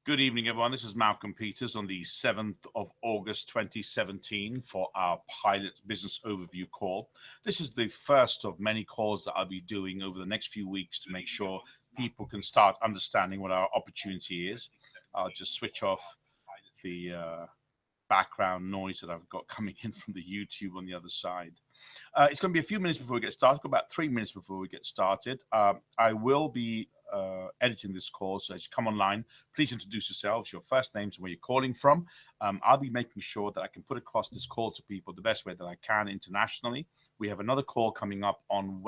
Good evening, everyone. This is Malcolm Peters on the 7th of August 2017 for our pilot business overview call. This is the first of many calls that I'll be doing over the next few weeks to make sure people can start understanding what our opportunity is. I'll just switch off the background noise that I've got coming in from the YouTube on the other side. It's going to be a few minutes before we get started, about 3 minutes before we get started. I will be editing this call, so as you come online, please introduce yourselves, your first names, and where you're calling from. I'll be making sure that I can put across this call to people the best way that I can internationally. We have another call coming up on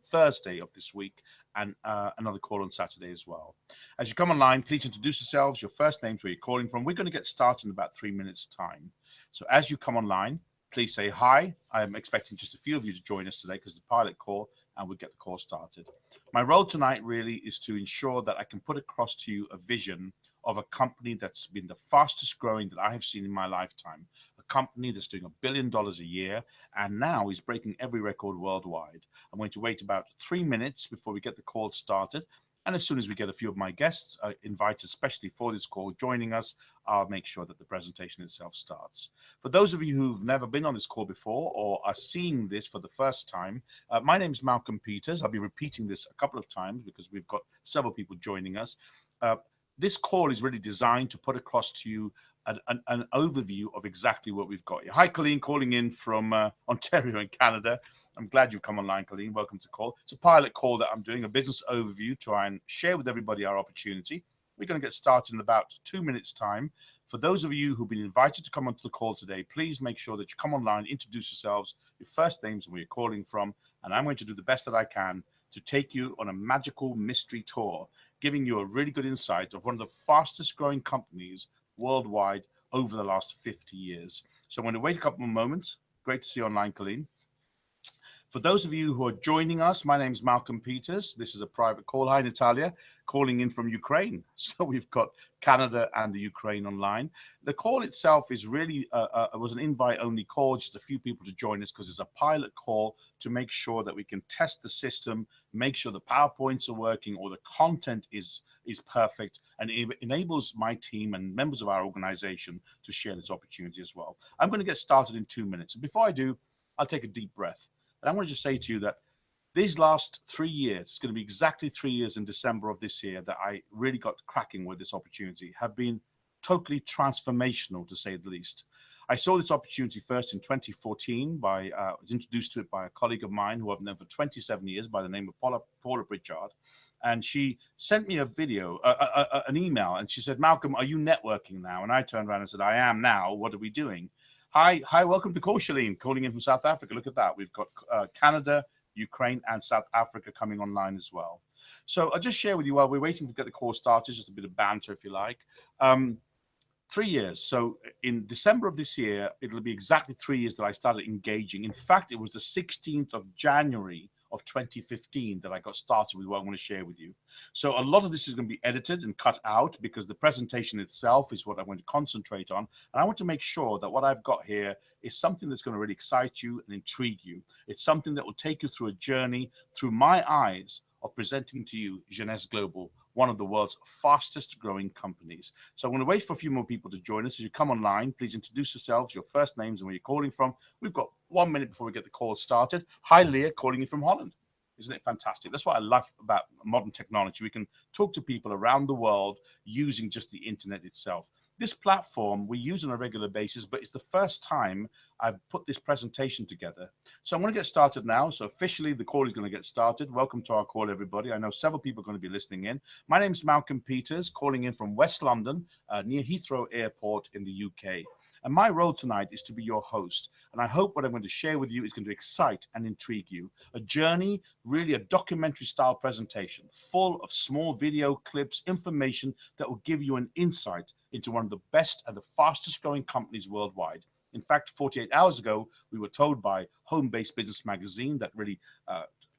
Thursday of this week, and another call on Saturday as well. As you come online, please introduce yourselves, your first names, where you're calling from. We're going to get started in about 3 minutes' time. So as you come online, please say hi. I'm expecting just a few of you to join us today because the pilot call, and we'll get the call started. My role tonight really is to ensure that I can put across to you a vision of a company that's been the fastest growing that I have seen in my lifetime. A company that's doing $1 billion a year and now is breaking every record worldwide. I'm going to wait about 3 minutes before we get the call started. And as soon as we get a few of my guests invited, especially for this call, joining us, I'll make sure that the presentation itself starts. For those of you who've never been on this call before or are seeing this for the first time, my name is Malcolm Peters. I'll be repeating this a couple of times because we've got several people joining us. This call is really designed to put across to you an overview of exactly what we've got here. Hi, Colleen, calling in from Ontario in Canada. I'm glad you've come online, Colleen. Welcome to call. It's a pilot call that I'm doing, a business overview, try and share with everybody our opportunity. We're going to get started in about 2 minutes' time. For those of you who've been invited to come onto the call today, please make sure that you come online, introduce yourselves, your first names and where you're calling from, and I'm going to do the best that I can to take you on a magical mystery tour, giving you a really good insight of one of the fastest growing companies worldwide over the last 50 years. So I'm going to wait a couple more moments. Great to see you online, Colleen. For those of you who are joining us, my name is Malcolm Peters. This is a private call. Hi, Natalia, calling in from Ukraine. So we've got Canada and the Ukraine online. The call itself is really was an invite-only call, just a few people to join us because it's a pilot call to make sure that we can test the system, make sure the PowerPoints are working or the content is perfect, and it enables my team and members of our organization to share this opportunity as well. I'm going to get started in 2 minutes. And before I do, I'll take a deep breath. And I want to just say to you that these last 3 years, it's going to be exactly 3 years in December of this year that I really got cracking with this opportunity, have been totally transformational, to say the least. I saw this opportunity first in 2014 I was introduced to it by a colleague of mine who I've known for 27 years by the name of Paula Pritchard. And she sent me a video, an email, and she said, Malcolm, are you networking now? And I turned around and said, I am now. What are we doing? Hi, welcome to call, Shalene, calling in from South Africa. Look at that. We've got Canada, Ukraine, and South Africa coming online as well. So I'll just share with you while we're waiting to get the call started, just a bit of banter, if you like. 3 years. So in December of this year, it'll be exactly 3 years that I started engaging. In fact, it was the 16th of January of 2015 that I got started with what I want to share with you. So a lot of this is going to be edited and cut out because the presentation itself is what I'm going to concentrate on. And I want to make sure that what I've got here is something that's going to really excite you and intrigue you. It's something that will take you through a journey through my eyes of presenting to you Jeunesse Global, one of the world's fastest growing companies. So I'm going to wait for a few more people to join us. As you come online, please introduce yourselves, your first names and where you're calling from. We've got 1 minute before we get the call started. Hi, Leah, calling you from Holland. Isn't it fantastic? That's what I love about modern technology. We can talk to people around the world using just the internet itself. This platform we use on a regular basis, but it's the first time I've put this presentation together. So I'm going to get started now. So officially the call is going to get started. Welcome to our call, everybody. I know several people are going to be listening in. My name is Malcolm Peters, calling in from West London, near Heathrow Airport in the UK. And my role tonight is to be your host. And I hope what I'm going to share with you is going to excite and intrigue you. A journey, really a documentary style presentation, full of small video clips, information that will give you an insight into one of the best and the fastest growing companies worldwide. In fact, 48 hours ago, we were told by Home-Based Business Magazine that really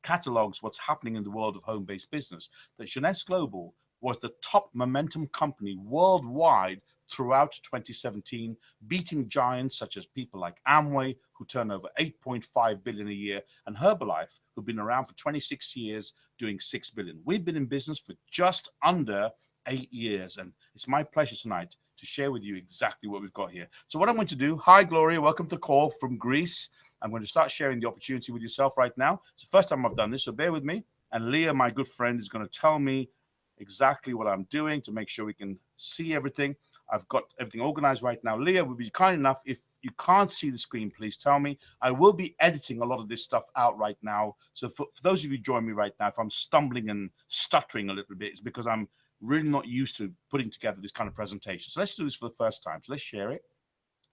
catalogs what's happening in the world of home-based business, that Jeunesse Global was the top momentum company worldwide throughout 2017, beating giants such as people like Amway, who turn over 8.5 billion a year, and Herbalife, who've been around for 26 years doing 6 billion. We've been in business for just under 8 years. And it's my pleasure tonight to share with you exactly what we've got here. So what I'm going to do, hi, Gloria, welcome to the call from Greece. I'm going to start sharing the opportunity with yourself right now. It's the first time I've done this, so bear with me. And Leah, my good friend, is going to tell me exactly what I'm doing to make sure we can see everything. I've got everything organized right now. Leah, would be kind enough, if you can't see the screen, please tell me. I will be editing a lot of this stuff out right now. So for those of you joining me right now, if I'm stumbling and stuttering a little bit, it's because I'm really not used to putting together this kind of presentation. So let's do this for the first time. So let's share it.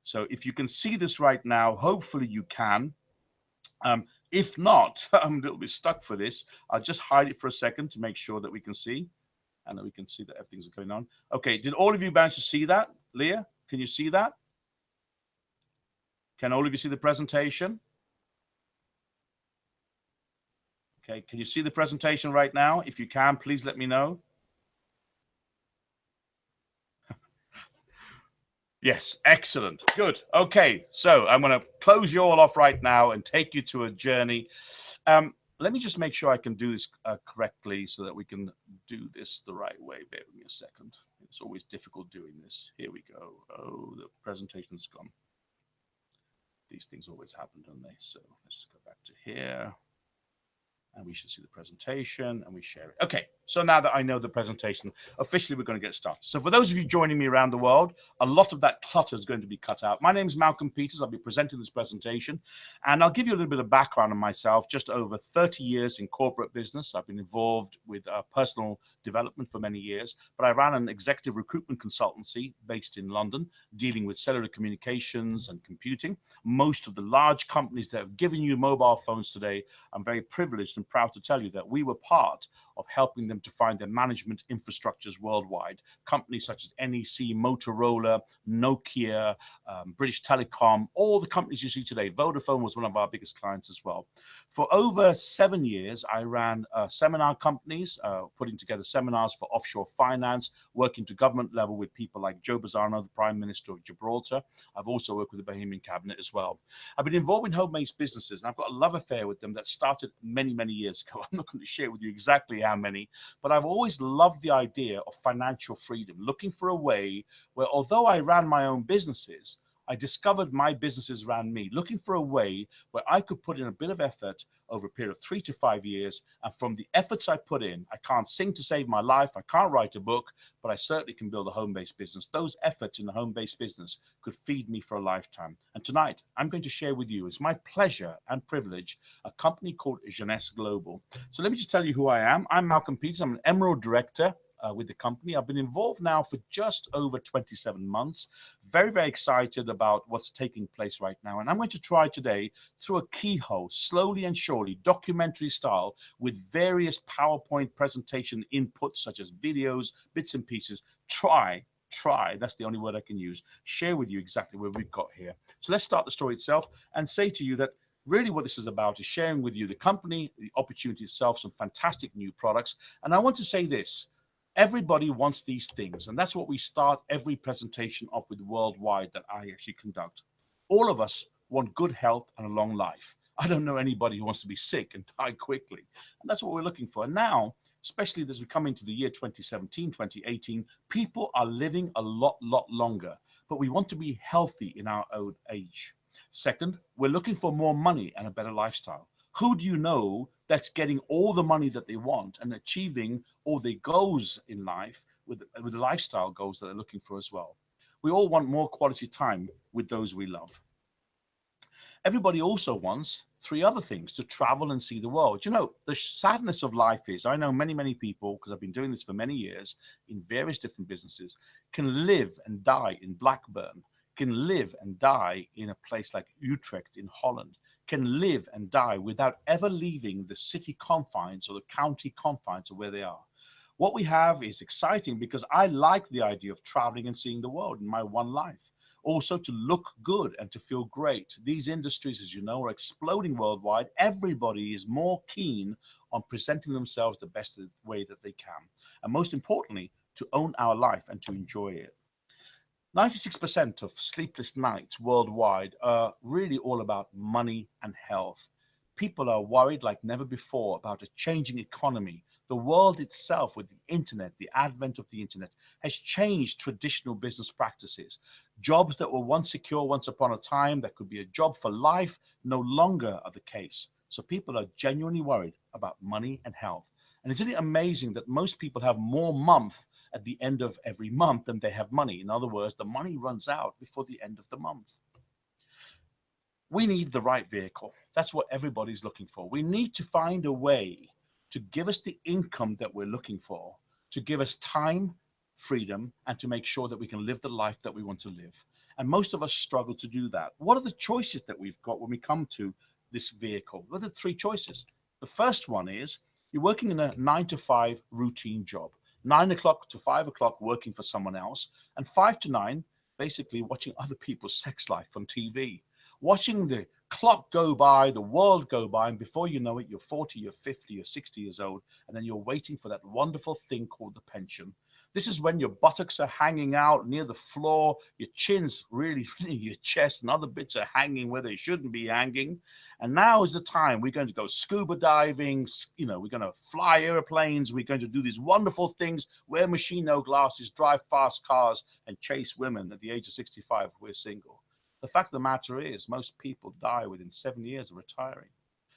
So if you can see this right now, hopefully you can. If not, I'm a little bit stuck for this. I'll just hide it for a second to make sure that we can see. And that we can see that everything's going on. Okay, did all of you manage to see that? Leah, can you see that? Can all of you see the presentation? Okay, can you see the presentation right now? If you can, please let me know. Yes, excellent. Good. Okay, so I'm going to close you all off right now and take you to a journey. Let me just make sure I can do this correctly so that we can do this the right way. Bear with me a second. It's always difficult doing this. Here we go. Oh, the presentation's gone. These things always happen, don't they? So let's go back to here. And we should see the presentation and we share it. Okay, so now that I know the presentation, officially we're going to get started. So for those of you joining me around the world, a lot of that clutter is going to be cut out. My name is Malcolm Peters. I'll be presenting this presentation, and I'll give you a little bit of background on myself. Just over 30 years in corporate business. I've been involved with personal development for many years, but I ran an executive recruitment consultancy based in London, dealing with cellular communications and computing. Most of the large companies that have given you mobile phones today, I'm very privileged and proud to tell you that we were part of helping them to find their management infrastructures worldwide. Companies such as NEC, Motorola, Nokia, British Telecom, all the companies you see today. Vodafone was one of our biggest clients as well. For over 7 years, I ran seminar companies, putting together seminars for offshore finance, working to government level with people like Joe Bazzano, the Prime Minister of Gibraltar. I've also worked with the Bahamian Cabinet as well. I've been involved in home-based businesses, and I've got a love affair with them that started many, many years ago. I'm not going to share with you exactly how many, but I've always loved the idea of financial freedom, looking for a way where, although I ran my own businesses, I discovered my businesses ran me, looking for a way where I could put in a bit of effort over a period of 3 to 5 years. And from the efforts I put in, I can't sing to save my life, I can't write a book, but I certainly can build a home-based business. Those efforts in the home-based business could feed me for a lifetime. And tonight, I'm going to share with you, it's my pleasure and privilege, a company called Jeunesse Global. So let me just tell you who I am. I'm Malcolm Peters. I'm an Emerald Director with the company. I've been involved now for just over 27 months. Very, very excited about what's taking place right now. And I'm going to try today, through a keyhole, slowly and surely, documentary style, with various PowerPoint presentation inputs, such as videos, bits and pieces, try, that's the only word I can use, share with you exactly where we've got here. So let's start the story itself and say to you that really what this is about is sharing with you the company, the opportunity itself, some fantastic new products. And I want to say this. Everybody wants these things, and that's what we start every presentation off with worldwide that I actually conduct. All of us want good health and a long life. I don't know anybody who wants to be sick and die quickly, and that's what we're looking for. And now, especially as we come into the year 2017, 2018, people are living a lot longer, but we want to be healthy in our old age. Second, we're looking for more money and a better lifestyle. Who do you know that's getting all the money that they want and achieving all their goals in life with the lifestyle goals that they're looking for as well? We all want more quality time with those we love. Everybody also wants 3 other things: to travel and see the world. You know, the sadness of life is, I know many people, because I've been doing this for many years in various different businesses, can live and die in Blackburn, can live and die in a place like Utrecht in Holland, can live and die without ever leaving the city confines or the county confines of where they are. What we have is exciting because I like the idea of traveling and seeing the world in my one life. Also to look good and to feel great. These industries, as you know, are exploding worldwide. Everybody is more keen on presenting themselves the best way that they can. And most importantly, to own our life and to enjoy it. 96% of sleepless nights worldwide are really all about money and health. People are worried like never before about a changing economy, The world itself, with the internet, the advent of the internet, has changed traditional business practices. Jobs that were once secure once upon a time, that could be a job for life, no longer are the case. So people are genuinely worried about money and health. And isn't it amazing that most people have more month at the end of every month than they have money? In other words, the money runs out before the end of the month. We need the right vehicle. That's what everybody's looking for. We need to find a way to give us the income that we're looking for, to give us time, freedom, and to make sure that we can live the life that we want to live. And most of us struggle to do that. What are the choices that we've got when we come to this vehicle? What are the three choices? The first one is you're working in a 9 to 5 routine job, 9 o'clock to 5 o'clock working for someone else, and 5 to 9 basically watching other people's sex life on TV, watching the clock go by, the world go by, and before you know it, you're 40, you're 50, you're 60 years old, and then you're waiting for that wonderful thing called the pension. This is when your buttocks are hanging out near the floor, your chin's really near your chest, and other bits are hanging where they shouldn't be hanging. And now is the time we're going to go scuba diving, we're going to fly airplanes, we're going to do these wonderful things, wear Moschino glasses, drive fast cars, and chase women at the age of 65 if we're single. The fact of the matter is, most people die within 7 years of retiring.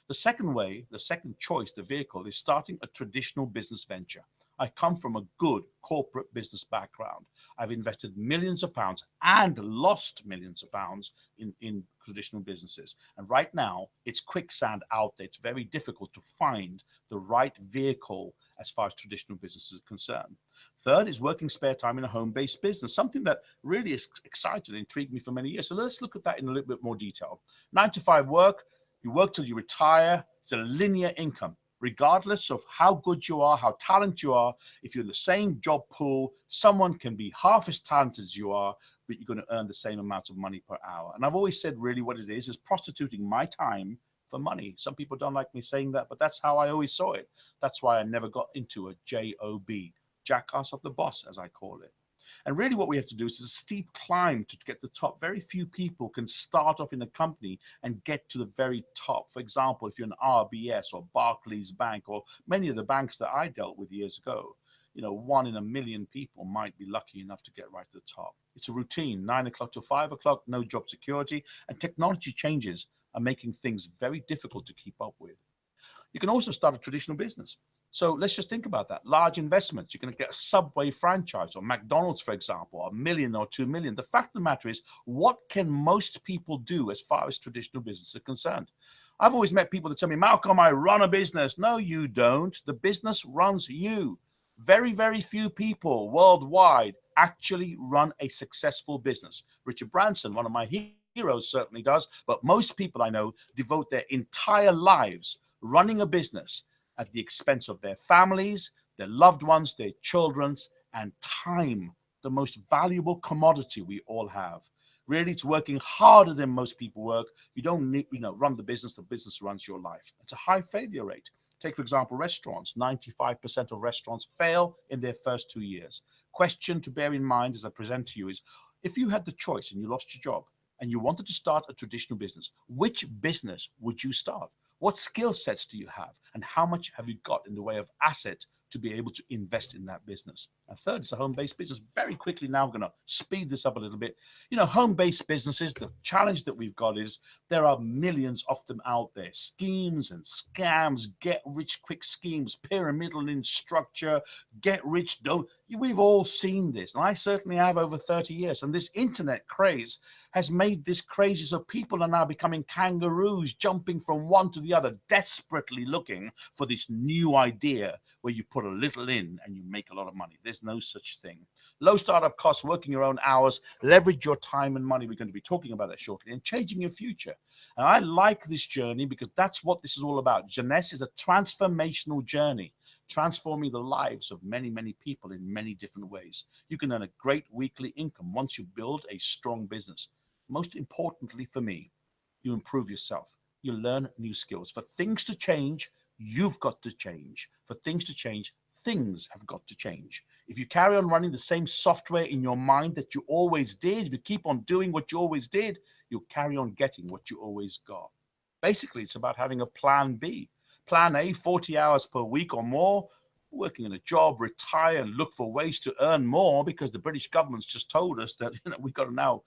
The second way, the second choice, the vehicle, is starting a traditional business venture. I come from a good corporate business background. I've invested millions of pounds and lost millions of pounds in traditional businesses. And right now, it's quicksand out there. It's very difficult to find the right vehicle as far as traditional businesses are concerned. Third is working spare time in a home-based business, something that really is excited and intrigued me for many years. So let's look at that in a little bit more detail. 9 to 5 work, you work till you retire. It's a linear income. Regardless of how good you are, how talented you are, if you're in the same job pool, someone can be half as talented as you are, but you're going to earn the same amount of money per hour. And I've always said really what it is prostituting my time for money. Some people don't like me saying that, but that's how I always saw it. That's why I never got into a job, jackass of the boss, as I call it. And really what we have to do is a steep climb to get to the top. Very few people can start off in a company and get to the very top. For example, if you're an RBS or Barclays Bank or many of the banks that I dealt with years ago, 1 in a million people might be lucky enough to get right to the top. It's a routine, 9 o'clock to 5 o'clock, no job security, and technology changes are making things very difficult to keep up with. You can also start a traditional business. So let's just think about that. Large investments. You're going to get a Subway franchise or McDonald's, for example, $1 million or $2 million. The fact of the matter is, what can most people do as far as traditional business are concerned? I've always met people that tell me, Malcolm, I run a business. No, you don't. The business runs you. Very, very few people worldwide actually run a successful business. Richard Branson, one of my heroes, certainly does. But most people I know devote their entire lives running a business at the expense of their families, their loved ones, their children's, and time, the most valuable commodity we all have. Really, it's working harder than most people work. You don't need, run the business runs your life. It's a high failure rate. Take, for example, restaurants. 95% of restaurants fail in their first 2 years. Question to bear in mind as I present to you is, if you had the choice and you lost your job and you wanted to start a traditional business, which business would you start? What skill sets do you have? And how much have you got in the way of asset to be able to invest in that business? And third, it's a home-based business. Very quickly now, I'm going to speed this up a little bit. Home-based businesses, the challenge that we've got is there are millions of them out there. Schemes and scams, get-rich-quick schemes, pyramidal in structure, get-rich, don't. We've all seen this, and I certainly have over 30 years. And this internet craze has made this crazy, so people are now becoming kangaroos, jumping from one to the other, desperately looking for this new idea where you put a little in and you make a lot of money. There's no such thing. Low startup costs, working your own hours, leverage your time and money. We're going to be talking about that shortly, and changing your future. And I like this journey because that's what this is all about. Jeunesse is a transformational journey, transforming the lives of many, many people in many different ways. You can earn a great weekly income once you build a strong business. Most importantly for me, you improve yourself. You learn new skills. For things to change, you've got to change. For things to change, things have got to change. If you carry on running the same software in your mind that you always did, if you keep on doing what you always did, you'll carry on getting what you always got. Basically, it's about having a plan B. Plan A, 40 hours per week or more. working in a job, retire and look for ways to earn more because the British government's just told us that we've got to now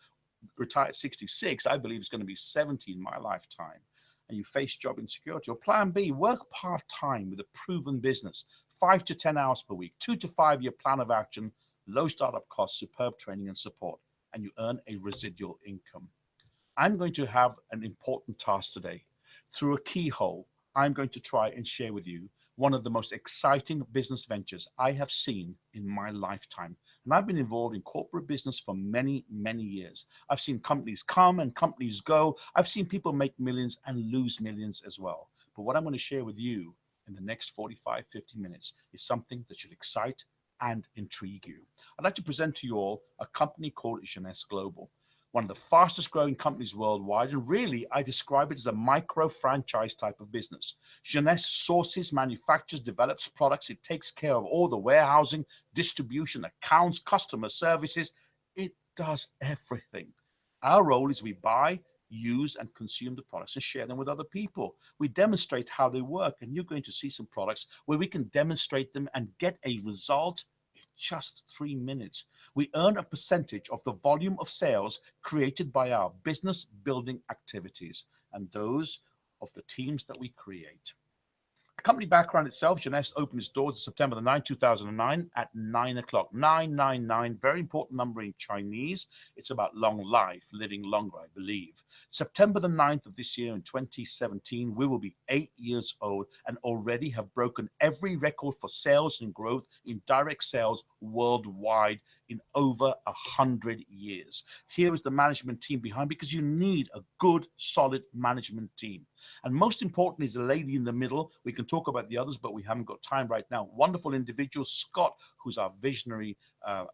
retire at 66. I believe it's going to be 70 in my lifetime. And you face job insecurity. Or plan B, work part-time with a proven business, 5 to 10 hours per week, 2 to 5 year plan of action, low startup costs, superb training and support, and you earn a residual income. I'm going to have an important task today. Through a keyhole, I'm going to try and share with you one of the most exciting business ventures I have seen in my lifetime. And I've been involved in corporate business for many, many years. I've seen companies come and companies go. I've seen people make millions and lose millions as well. But what I'm going to share with you in the next 45, 50 minutes is something that should excite and intrigue you. I'd like to present to you all a company called Jeunesse Global, one of the fastest growing companies worldwide. And really, I describe it as a micro franchise type of business. Jeunesse sources, manufactures, develops products. It takes care of all the warehousing, distribution, accounts, customer services. It does everything. Our role is we buy, use, and consume the products and share them with other people. We demonstrate how they work, and you're going to see some products where we can demonstrate them and get a result in just 3 minutes. We earn a percentage of the volume of sales created by our business building activities and those of the teams that we create. The company background itself, Jeunesse opened its doors on September the 9th, 2009 at 9 o'clock. 999, very important number in Chinese. It's about long life, living longer, I believe. September the 9th of this year in 2017, we will be 8 years old and already have broken every record for sales and growth in direct sales worldwide in over 100 years. Here is the management team behind, because you need a good, solid management team. And most important is the lady in the middle. We can talk about the others, but we haven't got time right now. Wonderful individual, Scott, who's our visionary,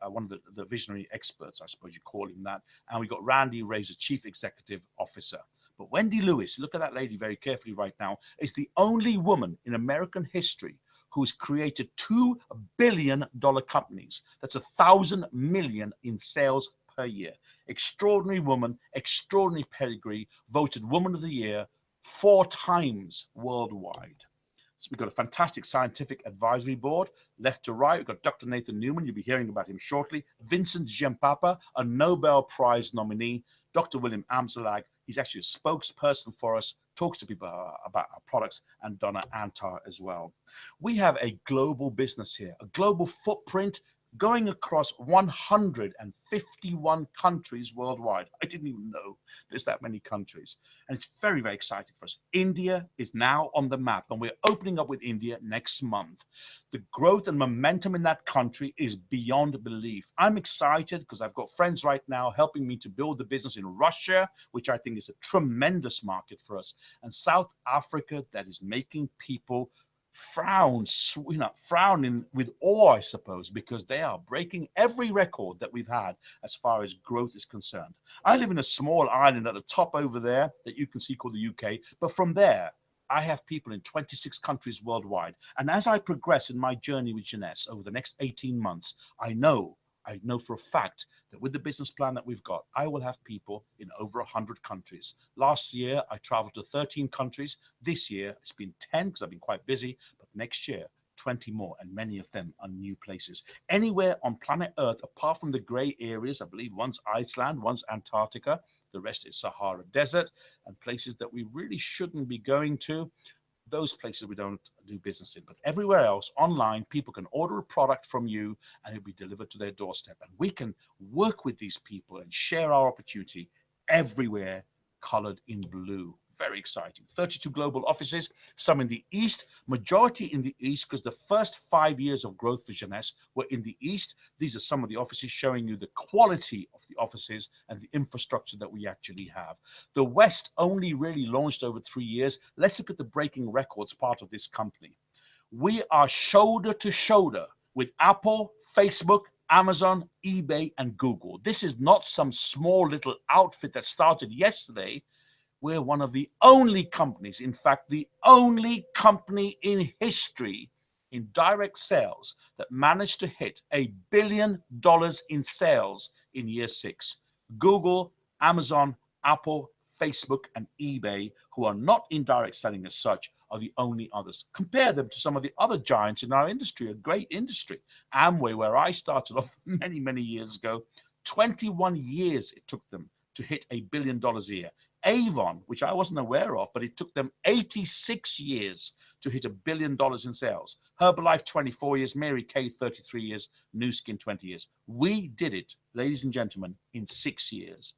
one of the visionary experts, I suppose you call him that. And we got Randy Razor, Chief Executive Officer. But Wendy Lewis, look at that lady very carefully right now, is the only woman in American history who's created $2 billion companies. That's 1,000 million in sales per year. Extraordinary woman, extraordinary pedigree, voted Woman of the Year 4 times worldwide. So we've got a fantastic scientific advisory board. Left to right, we've got Dr. Nathan Newman. You'll be hearing about him shortly. Vincent Giampapa, a Nobel Prize nominee. Dr. William Amzalag, he's actually a spokesperson for us, talks to people about our products, and Donna Antar as well. We have a global business here, a global footprint going across 151 countries worldwide. I didn't even know there's that many countries. And it's very, very exciting for us. India is now on the map, and we're opening up with India next month. The growth and momentum in that country is beyond belief. I'm excited because I've got friends right now helping me to build the business in Russia, which I think is a tremendous market for us, and South Africa that is making people frowning with awe, I suppose, because they are breaking every record that we've had as far as growth is concerned. I live in a small island at the top over there that you can see called the UK, but from there, I have people in 26 countries worldwide. And as I progress in my journey with Jeunesse over the next 18 months, I know for a fact that with the business plan that we've got, I will have people in over 100 countries. Last year, I traveled to 13 countries. This year, it's been 10 because I've been quite busy. But next year, 20 more, and many of them are new places. Anywhere on planet Earth, apart from the gray areas, I believe one's Iceland, one's Antarctica, the rest is Sahara Desert, and places that we really shouldn't be going to. Those places we don't do business in, but everywhere else online, people can order a product from you and it'll be delivered to their doorstep. And we can work with these people and share our opportunity everywhere, colored in blue. Very exciting. 32 global offices, some in the East, majority in the East, because the first 5 years of growth for Jeunesse were in the East. These are some of the offices showing you the quality of the offices and the infrastructure that we actually have. The West only really launched over 3 years. Let's look at the breaking records part of this company. We are shoulder to shoulder with Apple, Facebook, Amazon, eBay, and Google. This is not some small little outfit that started yesterday. We're one of the only companies, in fact, the only company in history in direct sales that managed to hit $1 billion in sales in year 6. Google, Amazon, Apple, Facebook, and eBay, who are not in direct selling as such, are the only others. Compare them to some of the other giants in our industry, a great industry. Amway, where I started off many, many years ago, 21 years it took them to hit $1 billion a year. Avon, which I wasn't aware of, but it took them 86 years to hit $1 billion in sales. Herbalife, 24 years. Mary Kay, 33 years. Nu Skin, 20 years. We did it, ladies and gentlemen, in 6 years.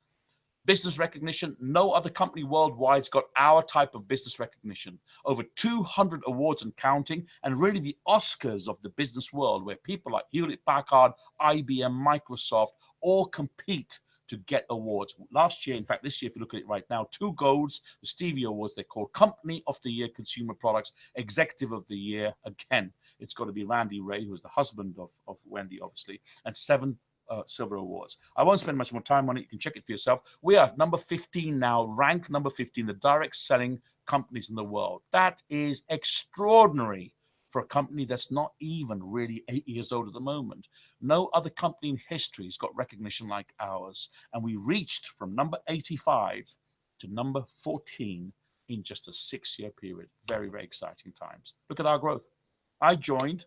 Business recognition, no other company worldwide's got our type of business recognition. Over 200 awards and counting, and really the Oscars of the business world, where people like Hewlett-Packard, IBM, Microsoft all compete to get awards. Last year, in fact, this year, if you look at it right now, 2 golds, the Stevie Awards, they're called Company of the Year, Consumer Products, Executive of the Year. Again, it's got to be Randy Ray, who's the husband of Wendy, obviously, and 7 silver awards. I won't spend much more time on it. You can check it for yourself. We are number 15 now, ranked number 15, the direct selling companies in the world. That is extraordinary for a company that's not even really 8 years old at the moment. No other company in history has got recognition like ours. And we reached from number 85 to number 14 in just a 6-year period. Very, very exciting times. Look at our growth. I joined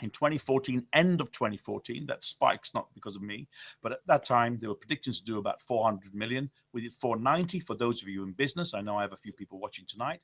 in 2014, end of 2014. That spike's not because of me, but at that time they were predicting to do about 400 million. We did 490. For those of you in business, I know I have a few people watching tonight.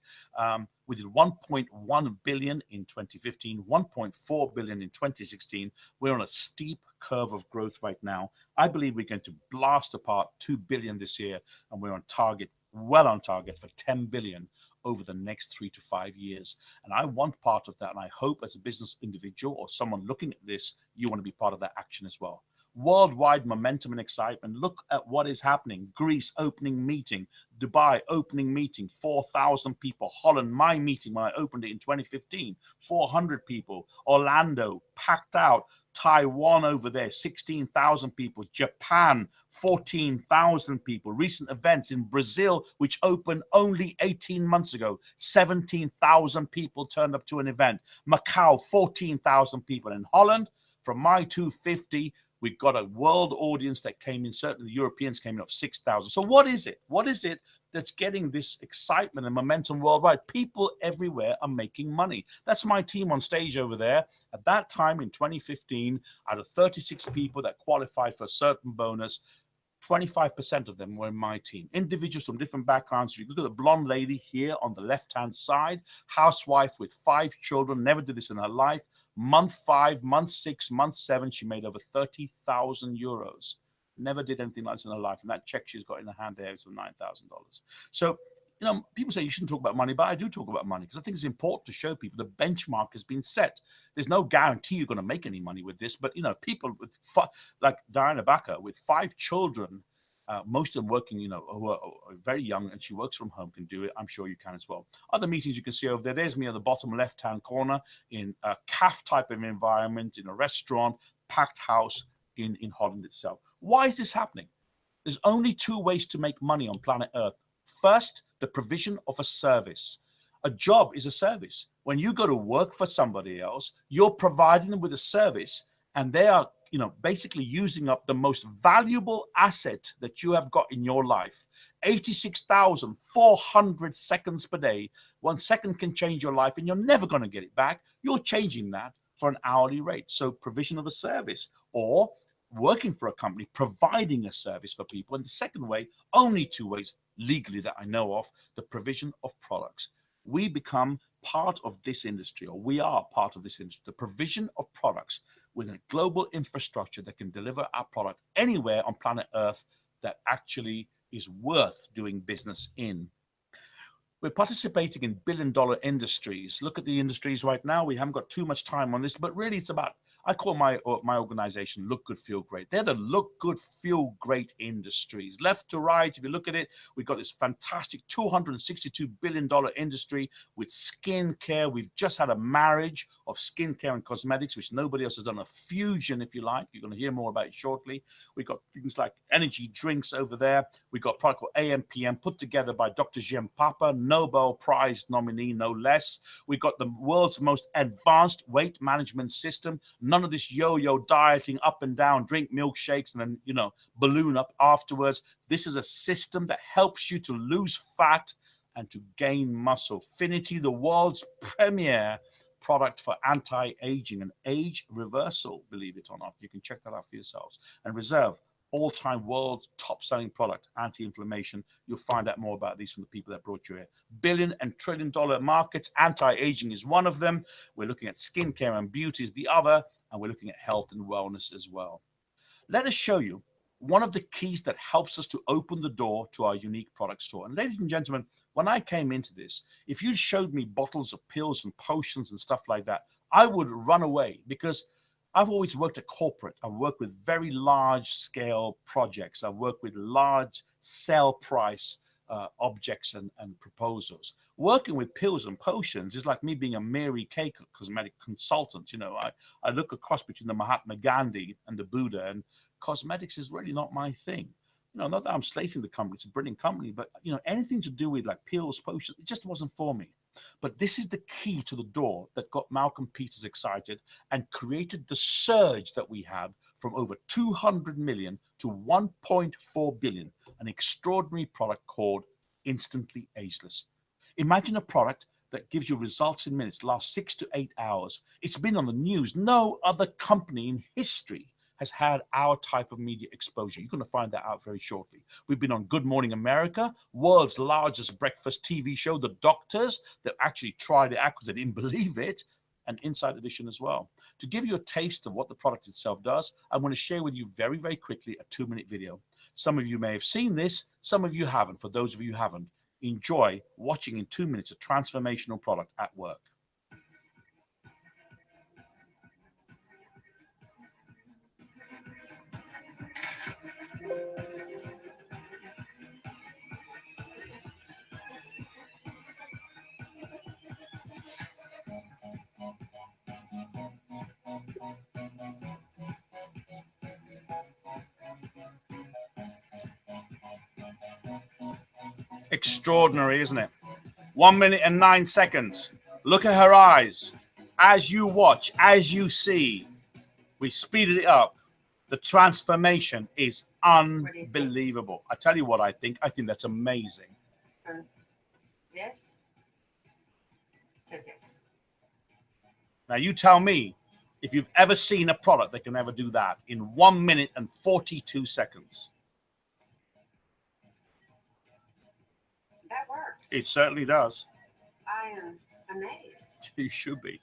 We did 1.1 billion in 2015, 1.4 billion in 2016. We're on a steep curve of growth right now. I believe we're going to blast apart 2 billion this year, and we're on target, well on target for 10 billion over the next 3 to 5 years. And I want part of that. And I hope as a business individual or someone looking at this, you want to be part of that action as well. Worldwide momentum and excitement. Look at what is happening. Greece opening meeting, Dubai opening meeting, 4,000 people. Holland, my meeting when I opened it in 2015, 400 people. Orlando, packed out. Taiwan over there, 16,000 people. Japan, 14,000 people. Recent events in Brazil, which opened only 18 months ago, 17,000 people turned up to an event. Macau, 14,000 people. In Holland, from my 250, we got a world audience that came in. Certainly the Europeans came in of 6,000. So what is it? What is it that's getting this excitement and momentum worldwide? People everywhere are making money. That's my team on stage over there. At that time in 2015, out of 36 people that qualified for a certain bonus, 25% of them were in my team. Individuals from different backgrounds. If you look at the blonde lady here on the left-hand side, housewife with 5 children, never did this in her life. Month 5, month 6, month 7, she made over 30,000 euros. Never did anything like this in her life. And that check she's got in her hand there is of $9,000. So, you know, people say you shouldn't talk about money, but I do talk about money because I think it's important to show people the benchmark has been set. There's no guarantee you're going to make any money with this, but, you know, people with like Diana Backer with 5 children, most of them working, you know, who are very young, and she works from home, can do it. I'm sure you can as well. Other meetings you can see over there. There's me at the bottom left-hand corner in a CAF type of environment, in a restaurant, packed house in Holland itself. Why is this happening? There's only 2 ways to make money on planet Earth. First, the provision of a service. A job is a service. When you go to work for somebody else, you're providing them with a service, and they are, you know, basically using up the most valuable asset that you have got in your life. 86,400 seconds per day. 1 second can change your life, and you're never going to get it back. You're changing that for an hourly rate. So provision of a service, or working for a company, providing a service for people. And the second way, only 2 ways legally that I know of, the provision of products. We become part of this industry, or we are part of this industry, the provision of products with a global infrastructure that can deliver our product anywhere on planet Earth that actually is worth doing business in. We're participating in billion-dollar industries. Look at the industries right now. We haven't got too much time on this, but really it's about, I call my organization Look Good, Feel Great. They're the Look Good, Feel Great industries. Left to right, if you look at it, we've got this fantastic $262 billion industry with skincare. We've just had a marriage of skincare and cosmetics, which nobody else has done, a fusion, if you like. You're going to hear more about it shortly. We've got things like energy drinks over there. We've got a product called AMPM put together by Dr. Jim Papa, Nobel Prize nominee, no less. We've got the world's most advanced weight management system. None of this yo-yo dieting up and down, drink milkshakes and then, you know, balloon up afterwards. This is a system that helps you to lose fat and to gain muscle. Finity, the world's premier product for anti-aging and age reversal, believe it or not. You can check that out for yourselves. And Reserve, all-time world's top-selling product, anti-inflammation. You'll find out more about these from the people that brought you here. Billion and trillion-dollar markets. Anti-aging is one of them. We're looking at skincare and beauty is the other, and we're looking at health and wellness as well. Let us show you one of the keys that helps us to open the door to our unique product store. And ladies and gentlemen, when I came into this, if you showed me bottles of pills and potions and stuff like that, I would run away, because I've always worked at corporate. I've worked with very large scale projects. I've worked with large sell price objects and proposals. Working with pills and potions is like me being a Mary Kay cosmetic consultant. You know, I look across between the Mahatma Gandhi and the Buddha, and cosmetics is really not my thing. You know, not that I'm slating the company, it's a brilliant company, but you know, anything to do with like pills, potions, it just wasn't for me. But this is the key to the door that got Malcolm Peters excited and created the surge that we had from over 200 million to 1.4 billion, an extraordinary product called Instantly Ageless. Imagine a product that gives you results in minutes, lasts 6 to 8 hours. It's been on the news. No other company in history has had our type of media exposure. You're going to find that out very shortly. We've been on Good Morning America, world's largest breakfast TV show, The Doctors, that actually tried it out because they didn't believe it, and Inside Edition as well. To give you a taste of what the product itself does, I'm going to share with you very, very quickly a 2-minute video. Some of you may have seen this, some of you haven't. For those of you who haven't, enjoy watching in 2 minutes a transformational product at work. Extraordinary, isn't it? 1 minute and 9 seconds. Look at her eyes. As you watch, as you see, we speeded it up. The transformation is unbelievable. I tell you what I think. I think that's amazing. Yes. Yes. Now you tell me if you've ever seen a product that can ever do that in 1 minute and 42 seconds. That works. It certainly does. I am amazed. You should be.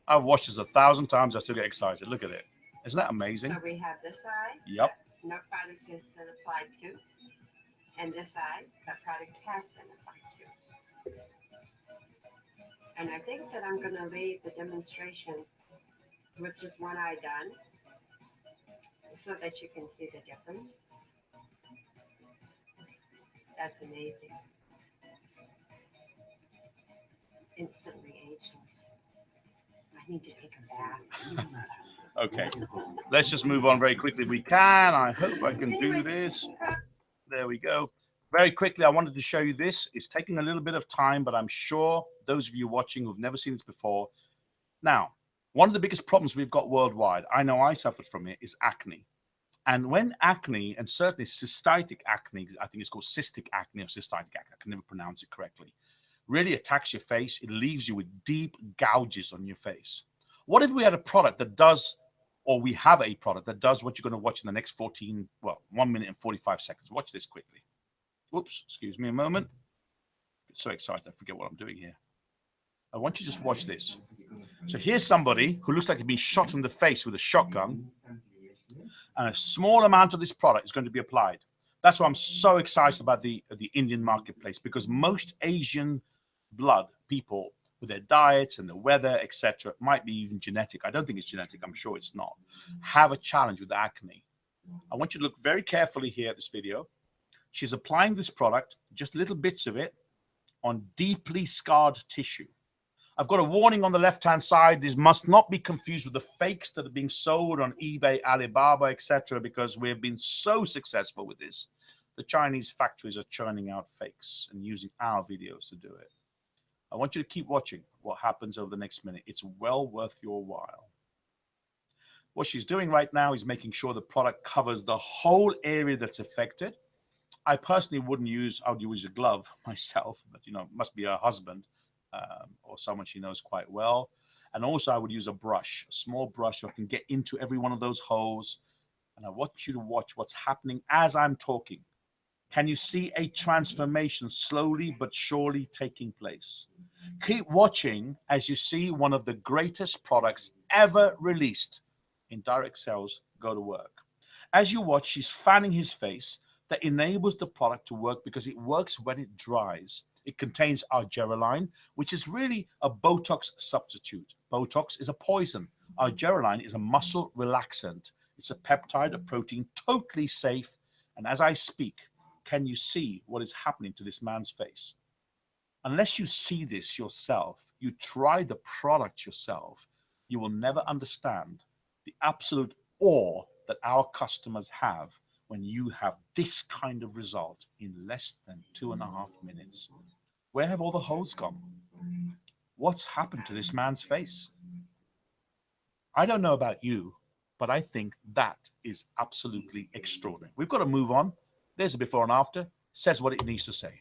I've watched this 1,000 times. I still get excited. Look at it. Isn't that amazing? So we have this side. Yep. No product has been applied to. And this side, that product has been applied to. And I think that I'm going to leave the demonstration with just one eye done, so that you can see the difference. That's amazing. Instantly ageless. I need to take a bath. Okay. Let's just move on very quickly if we can. I hope I can do this. There we go. Very quickly, I wanted to show you this. It's taking a little bit of time, but I'm sure those of you watching who've never seen this before. Now, one of the biggest problems we've got worldwide, I know I suffered from it, is acne. And when acne, and certainly cystitic acne, I think it's called cystic acne or cystitic acne, I can never pronounce it correctly, really attacks your face, it leaves you with deep gouges on your face. What if we had a product that does, or we have a product that does what you're going to watch in the next 1 minute and 45 seconds? Watch this quickly. Whoops, excuse me a moment. Get so excited, I forget what I'm doing here. I want you to just watch this. So here's somebody who looks like he's been shot in the face with a shotgun, and a small amount of this product is going to be applied. That's why I'm so excited about the Indian marketplace, because most Asian blood people, with their diets and the weather, etc., might be even genetic. I don't think it's genetic. I'm sure it's not. Have a challenge with acne. I want you to look very carefully here at this video. She's applying this product, just little bits of it, on deeply scarred tissue. I've got a warning on the left-hand side. This must not be confused with the fakes that are being sold on eBay, Alibaba, etc., because we've been so successful with this. The Chinese factories are churning out fakes and using our videos to do it. I want you to keep watching what happens over the next minute. It's well worth your while. What she's doing right now is making sure the product covers the whole area that's affected. I personally wouldn't use, I would use a glove myself, but, you know, it must be her husband or someone she knows quite well. And also I would use a brush, a small brush so I can get into every one of those holes. And I want you to watch what's happening as I'm talking. Can you see a transformation slowly but surely taking place? Keep watching as you see one of the greatest products ever released in direct sales go to work. As you watch, she's fanning his face. That enables the product to work because it works when it dries. It contains argireline, which is really a Botox substitute. Botox is a poison. Argireline is a muscle relaxant. It's a peptide, a protein, totally safe. And as I speak, can you see what is happening to this man's face? Unless you see this yourself, you try the product yourself, you will never understand the absolute awe that our customers have when you have this kind of result in less than 2.5 minutes. Where have all the holes gone? What's happened to this man's face? I don't know about you, but I think that is absolutely extraordinary. We've got to move on. There's a before and after, says what it needs to say.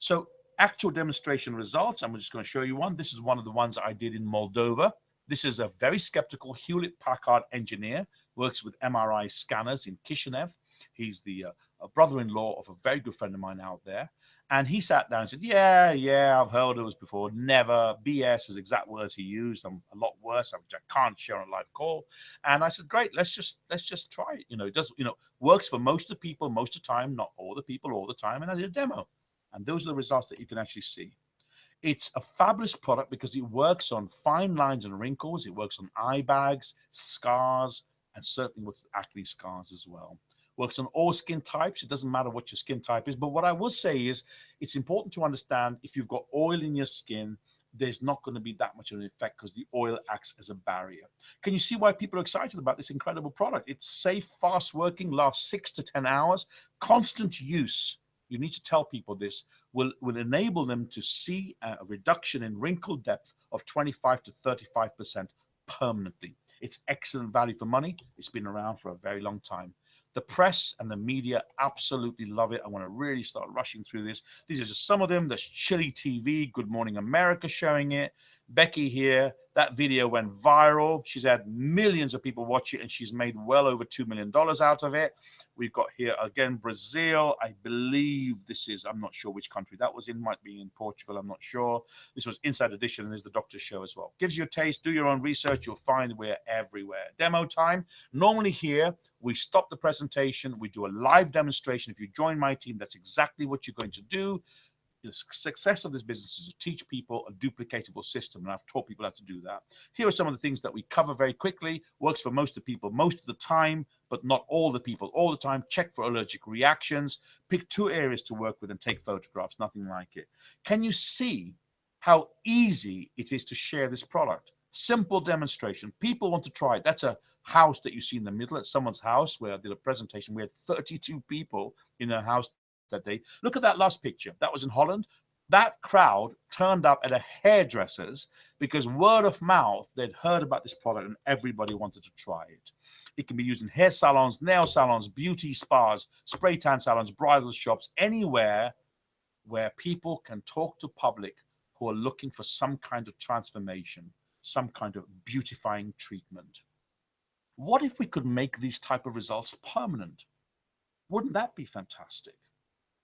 So actual demonstration results, I'm just going to show you one. This is one of the ones I did in Moldova. This is a very skeptical Hewlett-Packard engineer, works with MRI scanners in Kishinev. He's the brother-in-law of a very good friend of mine out there. And he sat down and said, yeah, I've heard of this before. Never. BS is exact words he used. I'm a lot worse, which I can't share on a live call. And I said, great, let's just try it. You know, it does, you know, works for most of the people, most of the time, not all the people all the time. And I did a demo. And those are the results that you can actually see. It's a fabulous product because it works on fine lines and wrinkles. It works on eye bags, scars, and certainly with acne scars as well. Works on all skin types. It doesn't matter what your skin type is. But what I will say is it's important to understand if you've got oil in your skin, there's not going to be that much of an effect because the oil acts as a barrier. Can you see why people are excited about this incredible product? It's safe, fast working, lasts 6 to 10 hours, constant use. You need to tell people this will enable them to see a reduction in wrinkle depth of 25 to 35% permanently. It's excellent value for money. It's been around for a very long time. The press and the media absolutely love it. I want to really start rushing through this. These are just some of them. There's Chili TV, Good Morning America showing it. Becky here, that video went viral. She's had millions of people watch it and she's made well over $2 million out of it. We've got here again, Brazil. I believe this is, I'm not sure which country that was in, might be in Portugal, I'm not sure. This was Inside Edition and there's the doctor's show as well. Gives you a taste, do your own research, you'll find we're everywhere. Demo time, normally here, we stop the presentation, we do a live demonstration. If you join my team, that's exactly what you're going to do. The success of this business is to teach people a duplicatable system, and I've taught people how to do that. Here are some of the things that we cover very quickly. Works for most of the people most of the time, but not all the people all the time. Check for allergic reactions. Pick 2 areas to work with and take photographs, nothing like it. Can you see how easy it is to share this product? Simple demonstration. People want to try it. That's a house that you see in the middle at someone's house where I did a presentation. We had 32 people in a house that day. Look at that last picture. That was in Holland. That crowd turned up at a hairdresser's because word of mouth, they'd heard about this product and everybody wanted to try it. It can be used in hair salons, nail salons, beauty spas, spray tan salons, bridal shops, anywhere where people can talk to public who are looking for some kind of transformation, some kind of beautifying treatment. What if we could make these type of results permanent? Wouldn't that be fantastic?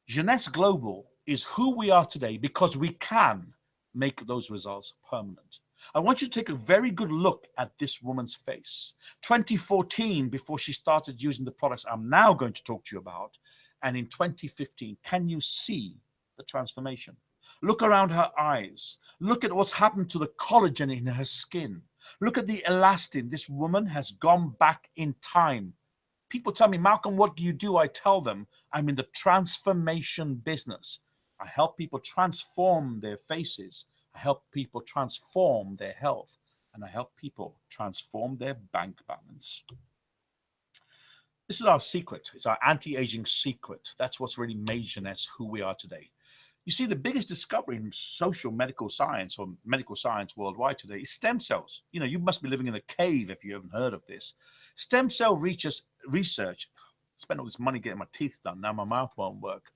Jeunesse Global is who we are today because we can make those results permanent. I want you to take a very good look at this woman's face. 2014, before she started using the products I'm now going to talk to you about, and in 2015, can you see the transformation? Look around her eyes. Look at what's happened to the collagen in her skin. Look at the elastin. This woman has gone back in time. People tell me, Malcolm, what do you do? I tell them, I'm in the transformation business. I help people transform their faces. I help people transform their health. And I help people transform their bank balance. This is our secret. It's our anti-aging secret. That's what's really made Jeunesse who we are today. You see, the biggest discovery in social medical science or medical science worldwide today is stem cells. You know, you must be living in a cave if you haven't heard of this. Stem cell research, spent all this money getting my teeth done. Now my mouth won't work.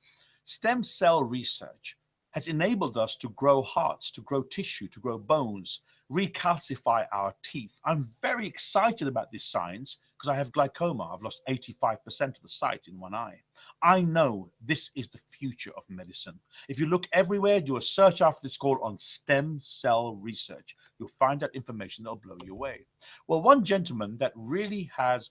Stem cell research has enabled us to grow hearts, to grow tissue, to grow bones, recalcify our teeth. I'm very excited about this science because I have glaucoma. I've lost 85% of the sight in one eye. I know this is the future of medicine. If you look everywhere, do a search after this call on stem cell research. You'll find that information that'll blow you away. Well, one gentleman that really has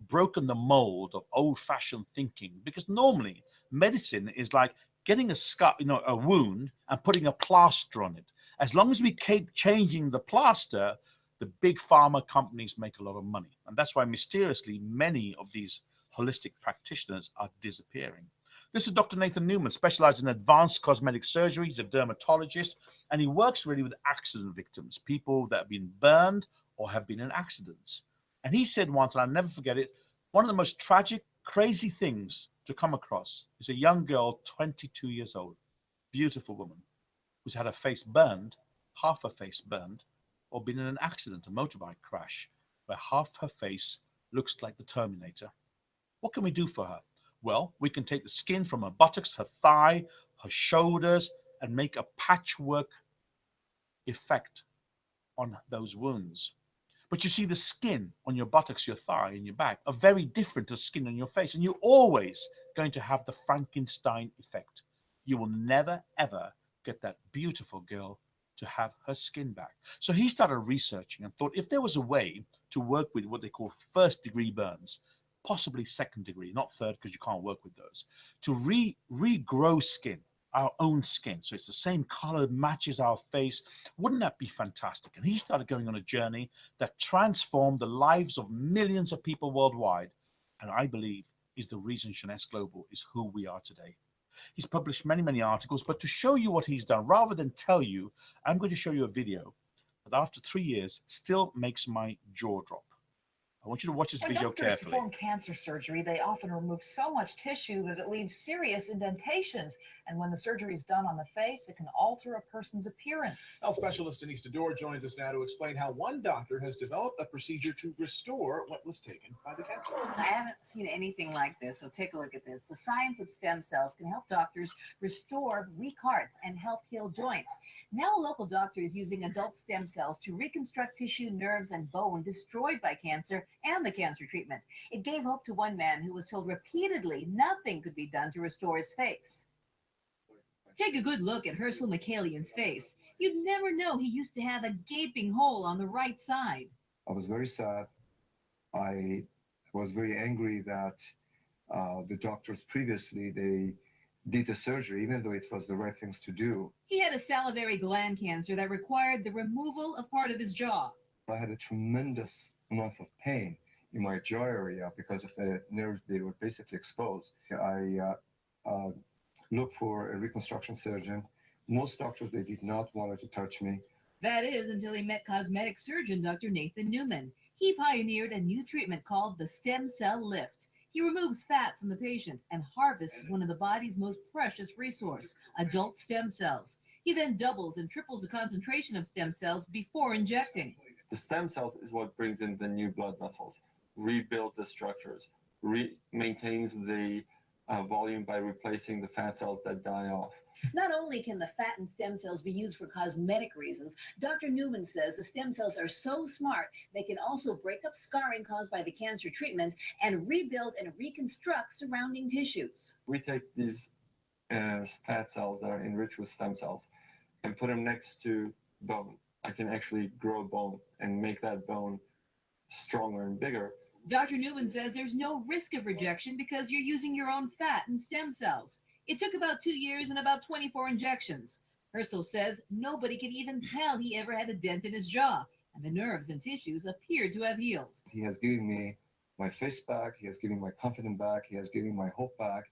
broken the mold of old-fashioned thinking, because normally medicine is like getting a scar, a wound, and putting a plaster on it. As long as we keep changing the plaster, the big pharma companies make a lot of money. And that's why mysteriously many of these holistic practitioners are disappearing. This is Dr. Nathan Newman, specialized in advanced cosmetic surgery. He's a dermatologist, and he works really with accident victims, people that have been burned or have been in accidents. And he said once, and I'll never forget it, one of the most tragic, crazy things to come across is a young girl, 22 years old, beautiful woman, who's had her face burned, half her face burned, or been in an accident, a motorbike crash, where half her face looks like the Terminator. What can we do for her? Well, we can take the skin from her buttocks, her thigh, her shoulders, and make a patchwork effect on those wounds. But you see, the skin on your buttocks, your thigh, and your back are very different to skin on your face. And you're always going to have the Frankenstein effect. You will never, ever get that beautiful girl to have her skin back. So he started researching and thought if there was a way to work with what they call first-degree burns, possibly second degree, not third because you can't work with those, to regrow skin, our own skin, so it's the same color, matches our face. Wouldn't that be fantastic? And he started going on a journey that transformed the lives of millions of people worldwide, and I believe is the reason Jeunesse Global is who we are today. He's published many, many articles, but to show you what he's done, rather than tell you, I'm going to show you a video that after 3 years still makes my jaw drop. I want you to watch this video carefully. When doctors perform cancer surgery, they often remove so much tissue that it leaves serious indentations. And when the surgery is done on the face, it can alter a person's appearance. Health specialist Denise DeDoor joins us now to explain how one doctor has developed a procedure to restore what was taken by the cancer. I haven't seen anything like this, so take a look at this. The science of stem cells can help doctors restore weak hearts and help heal joints. Now a local doctor is using adult stem cells to reconstruct tissue, nerves, and bone destroyed by cancer and the cancer treatment. It gave hope to one man who was told repeatedly nothing could be done to restore his face. Take a good look at Herschel McCallian's face. You'd never know he used to have a gaping hole on the right side. I was very sad. I was very angry that the doctors previously, they did the surgery, even though it was the right things to do. He had a salivary gland cancer that required the removal of part of his jaw. I had a tremendous amount of pain in my jaw area because of the nerves. They were basically exposed. I looked for a reconstruction surgeon. Most doctors, they did not want to touch me. That is until he met cosmetic surgeon Dr. Nathan Newman. He pioneered a new treatment called the stem cell lift. He removes fat from the patient and harvests one of the body's most precious resource, adult stem cells. He then doubles and triples the concentration of stem cells before injecting. The stem cells is what brings in the new blood vessels, rebuilds the structures, maintains the volume by replacing the fat cells that die off. Not only can the fat and stem cells be used for cosmetic reasons, Dr. Newman says the stem cells are so smart they can also break up scarring caused by the cancer treatment and rebuild and reconstruct surrounding tissues. We take these fat cells that are enriched with stem cells and put them next to bone. I can actually grow bone and make that bone stronger and bigger. Dr. Newman says there's no risk of rejection because you're using your own fat and stem cells. It took about 2 years and about 24 injections. Herschel says nobody can even tell he ever had a dent in his jaw, and the nerves and tissues appeared to have healed. He has given me my face back. He has given my confidence back. He has given my hope back.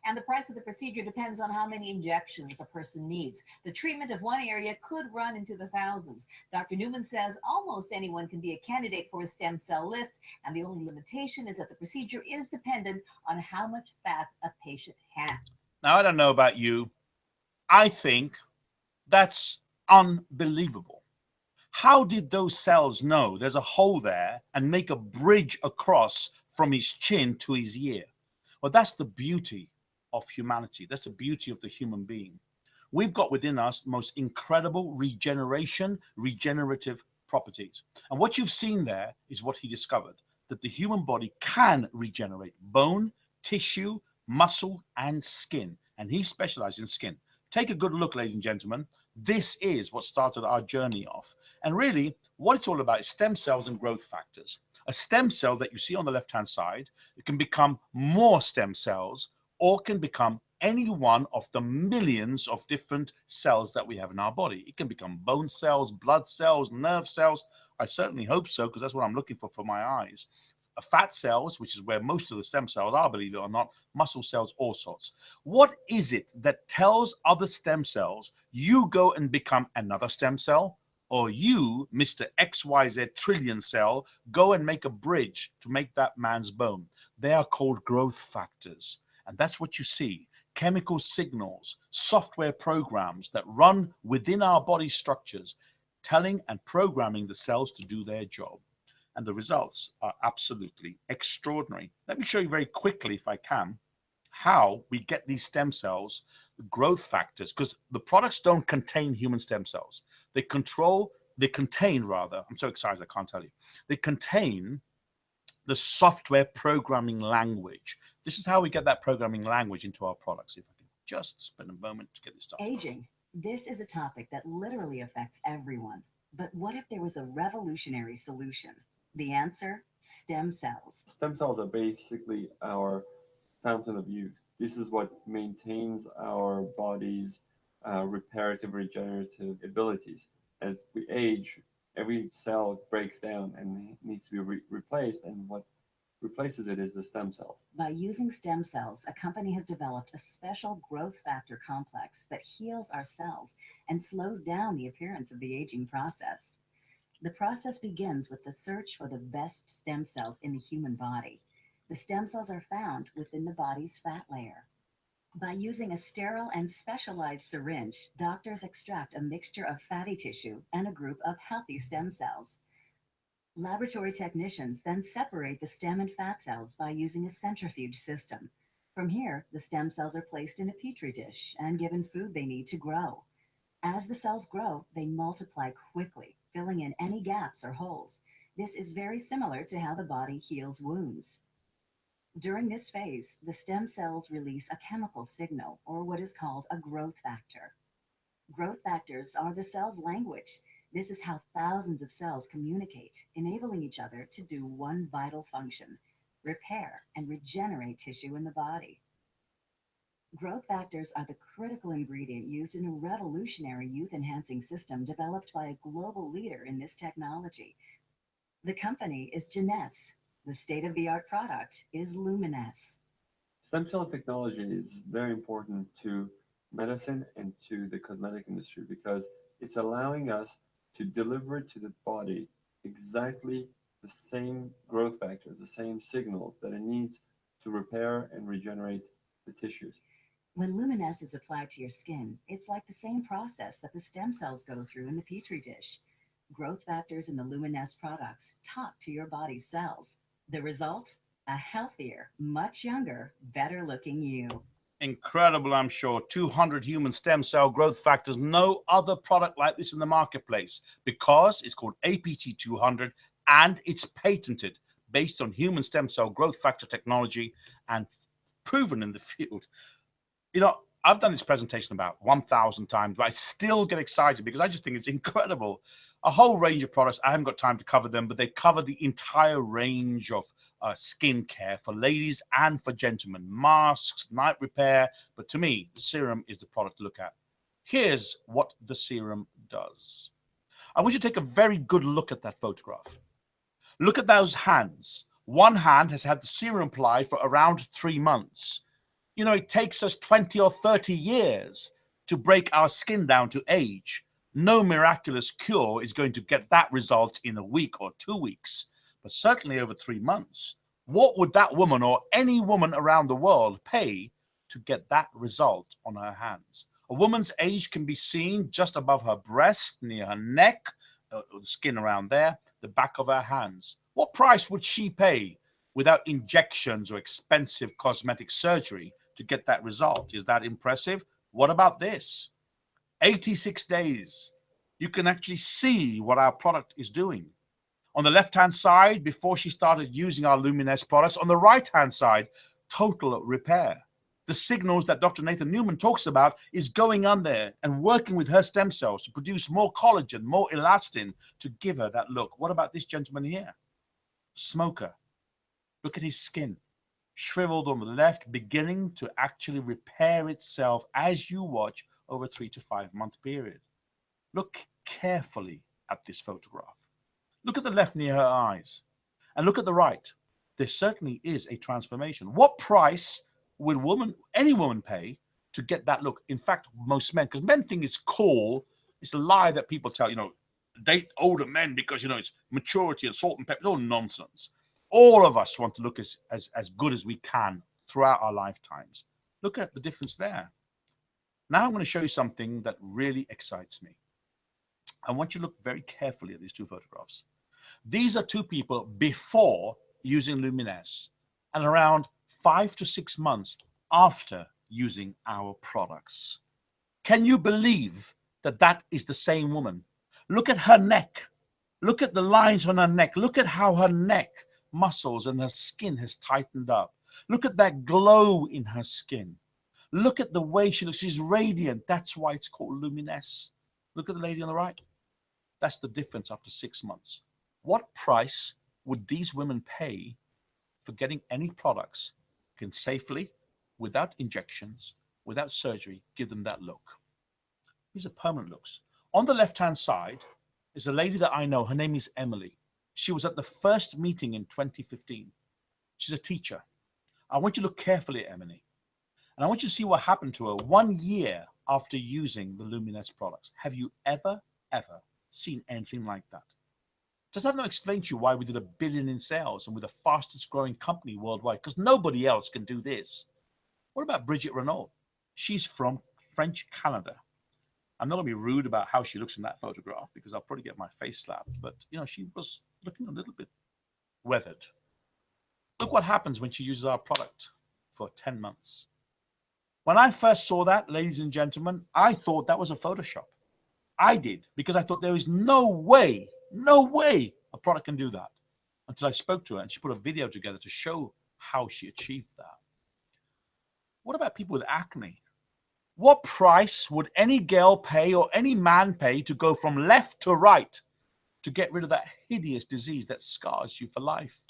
And the price of the procedure depends on how many injections a person needs. The treatment of one area could run into the thousands. Dr. Newman says almost anyone can be a candidate for a stem cell lift, and the only limitation is that the procedure is dependent on how much fat a patient has. Now, I don't know about you. I think that's unbelievable. How did those cells know there's a hole there and make a bridge across from his chin to his ear. Well, that's the beauty of humanity. That's the beauty of the human being. We've got within us the most incredible regenerative properties. And what you've seen there is what he discovered, that the human body can regenerate bone, tissue, muscle, and skin. And he specialized in skin. Take a good look, ladies and gentlemen. This is what started our journey off. And really, what it's all about is stem cells and growth factors. A stem cell that you see on the left-hand side, it can become more stem cells or can become any one of the millions of different cells that we have in our body. It can become bone cells, blood cells, nerve cells. I certainly hope so, because that's what I'm looking for my eyes. Fat cells, which is where most of the stem cells are, believe it or not, muscle cells, all sorts. What is it that tells other stem cells you go and become another stem cell, or you, Mr. XYZ trillion cell, go and make a bridge to make that man's bone? They are called growth factors. And that's what you see. Chemical signals, software programs that run within our body structures, telling and programming the cells to do their job. And the results are absolutely extraordinary. Let me show you very quickly, if I can, how we get these stem cells, the growth factors, because the products don't contain human stem cells. They contain, I'm so excited, I can't tell you. They contain the software programming language. This is how we get that programming language into our products. If I can just spend a moment to get this started. Aging. This is a topic that literally affects everyone. But what if there was a revolutionary solution? The answer, stem cells. Stem cells are basically our fountain of youth. This is what maintains our body's reparative, regenerative abilities. As we age, every cell breaks down and needs to be replaced, and what replaces it is the stem cells. By using stem cells, a company has developed a special growth factor complex that heals our cells and slows down the appearance of the aging process. The process begins with the search for the best stem cells in the human body. The stem cells are found within the body's fat layer. By using a sterile and specialized syringe, doctors extract a mixture of fatty tissue and a group of healthy stem cells. Laboratory technicians then separate the stem and fat cells by using a centrifuge system. From here, the stem cells are placed in a petri dish and given food they need to grow. As the cells grow, they multiply quickly, filling in any gaps or holes. This is very similar to how the body heals wounds. During this phase, the stem cells release a chemical signal, or what is called a growth factor. Growth factors are the cell's language. This is how thousands of cells communicate, enabling each other to do one vital function: repair and regenerate tissue in the body. Growth factors are the critical ingredient used in a revolutionary youth-enhancing system developed by a global leader in this technology. The company is Genes. The state-of-the-art product is Luminesce. Stem cell technology is very important to medicine and to the cosmetic industry because it's allowing us to deliver to the body exactly the same growth factors, the same signals that it needs to repair and regenerate the tissues. When Luminesce is applied to your skin, it's like the same process that the stem cells go through in the petri dish. Growth factors in the Luminesce products talk to your body's cells. The result? A healthier, much younger, better-looking you. Incredible, I'm sure. 200 human stem cell growth factors. No other product like this in the marketplace, because it's called APT200 and it's patented based on human stem cell growth factor technology and proven in the field. You know, I've done this presentation about 1,000 times, but I still get excited because I just think it's incredible. A whole range of products. I haven't got time to cover them, but they cover the entire range of skincare for ladies and for gentlemen. Masks, night repair. But to me, the serum is the product to look at. Here's what the serum does. I want you to take a very good look at that photograph. Look at those hands. One hand has had the serum applied for around 3 months. You know, it takes us 20 or 30 years to break our skin down to age. No miraculous cure is going to get that result in a week or 2 weeks, but certainly over 3 months. What would that woman or any woman around the world pay to get that result on her hands? A woman's age can be seen just above her breast, near her neck, the skin around there, the back of her hands. What price would she pay without injections or expensive cosmetic surgery to get that result. Is that impressive? What about this? 86 days. You can actually see what our product is doing. On the left-hand side, before she started using our Luminesse products. On the right-hand side, total repair. The signals that Dr. Nathan Newman talks about is going on there and working with her stem cells to produce more collagen, more elastin to give her that look. What about this gentleman here? Smoker. Look at his skin. Shriveled on the left, beginning to actually repair itself as you watch over a 3 to 5 month period. Look carefully at this photograph. Look at the left near her eyes and look at the right. There certainly is a transformation. What price would any woman pay to get that look? In fact, most men, because men think it's cool. It's a lie that people tell, date older men because, it's maturity and salt and pepper. It's all nonsense. All of us want to look as good as we can throughout our lifetimes. Look at the difference there. Now I'm going to show you something that really excites me. I want you to look very carefully at these two photographs. These are two people before using Luminesse and around 5 to 6 months after using our products. Can you believe that that is the same woman? Look at her neck. Look at the lines on her neck. Look at how her neck muscles and her skin has tightened up. Look at that glow in her skin. Look at the way she looks. She's radiant. That's why it's called Luminesse. Look at the lady on the right. That's the difference after 6 months. What price would these women pay for getting any products can safely, without injections, without surgery, give them that look? These are permanent looks. On the left-hand side is a lady that I know. Her name is Emily. She was at the first meeting in 2015. She's a teacher. I want you to look carefully at Emily. And I want you to see what happened to her 1 year after using the Luminesse products. Have you ever seen anything like that? Does that not explain to you why we did $1 billion in sales and we're the fastest growing company worldwide? Because nobody else can do this. What about Brigitte Renault? She's from French Canada. I'm not going to be rude about how she looks in that photograph because I'll probably get my face slapped. But, she was looking a little bit weathered. Look what happens when she uses our product for 10 months. When I first saw that, ladies and gentlemen, I thought that was a Photoshop. I did, because I thought there is no way a product can do that. Until I spoke to her and she put a video together to show how she achieved that. What about people with acne? What price would any girl pay or any man pay to go from left to right to get rid of that hideous disease that scars you for life?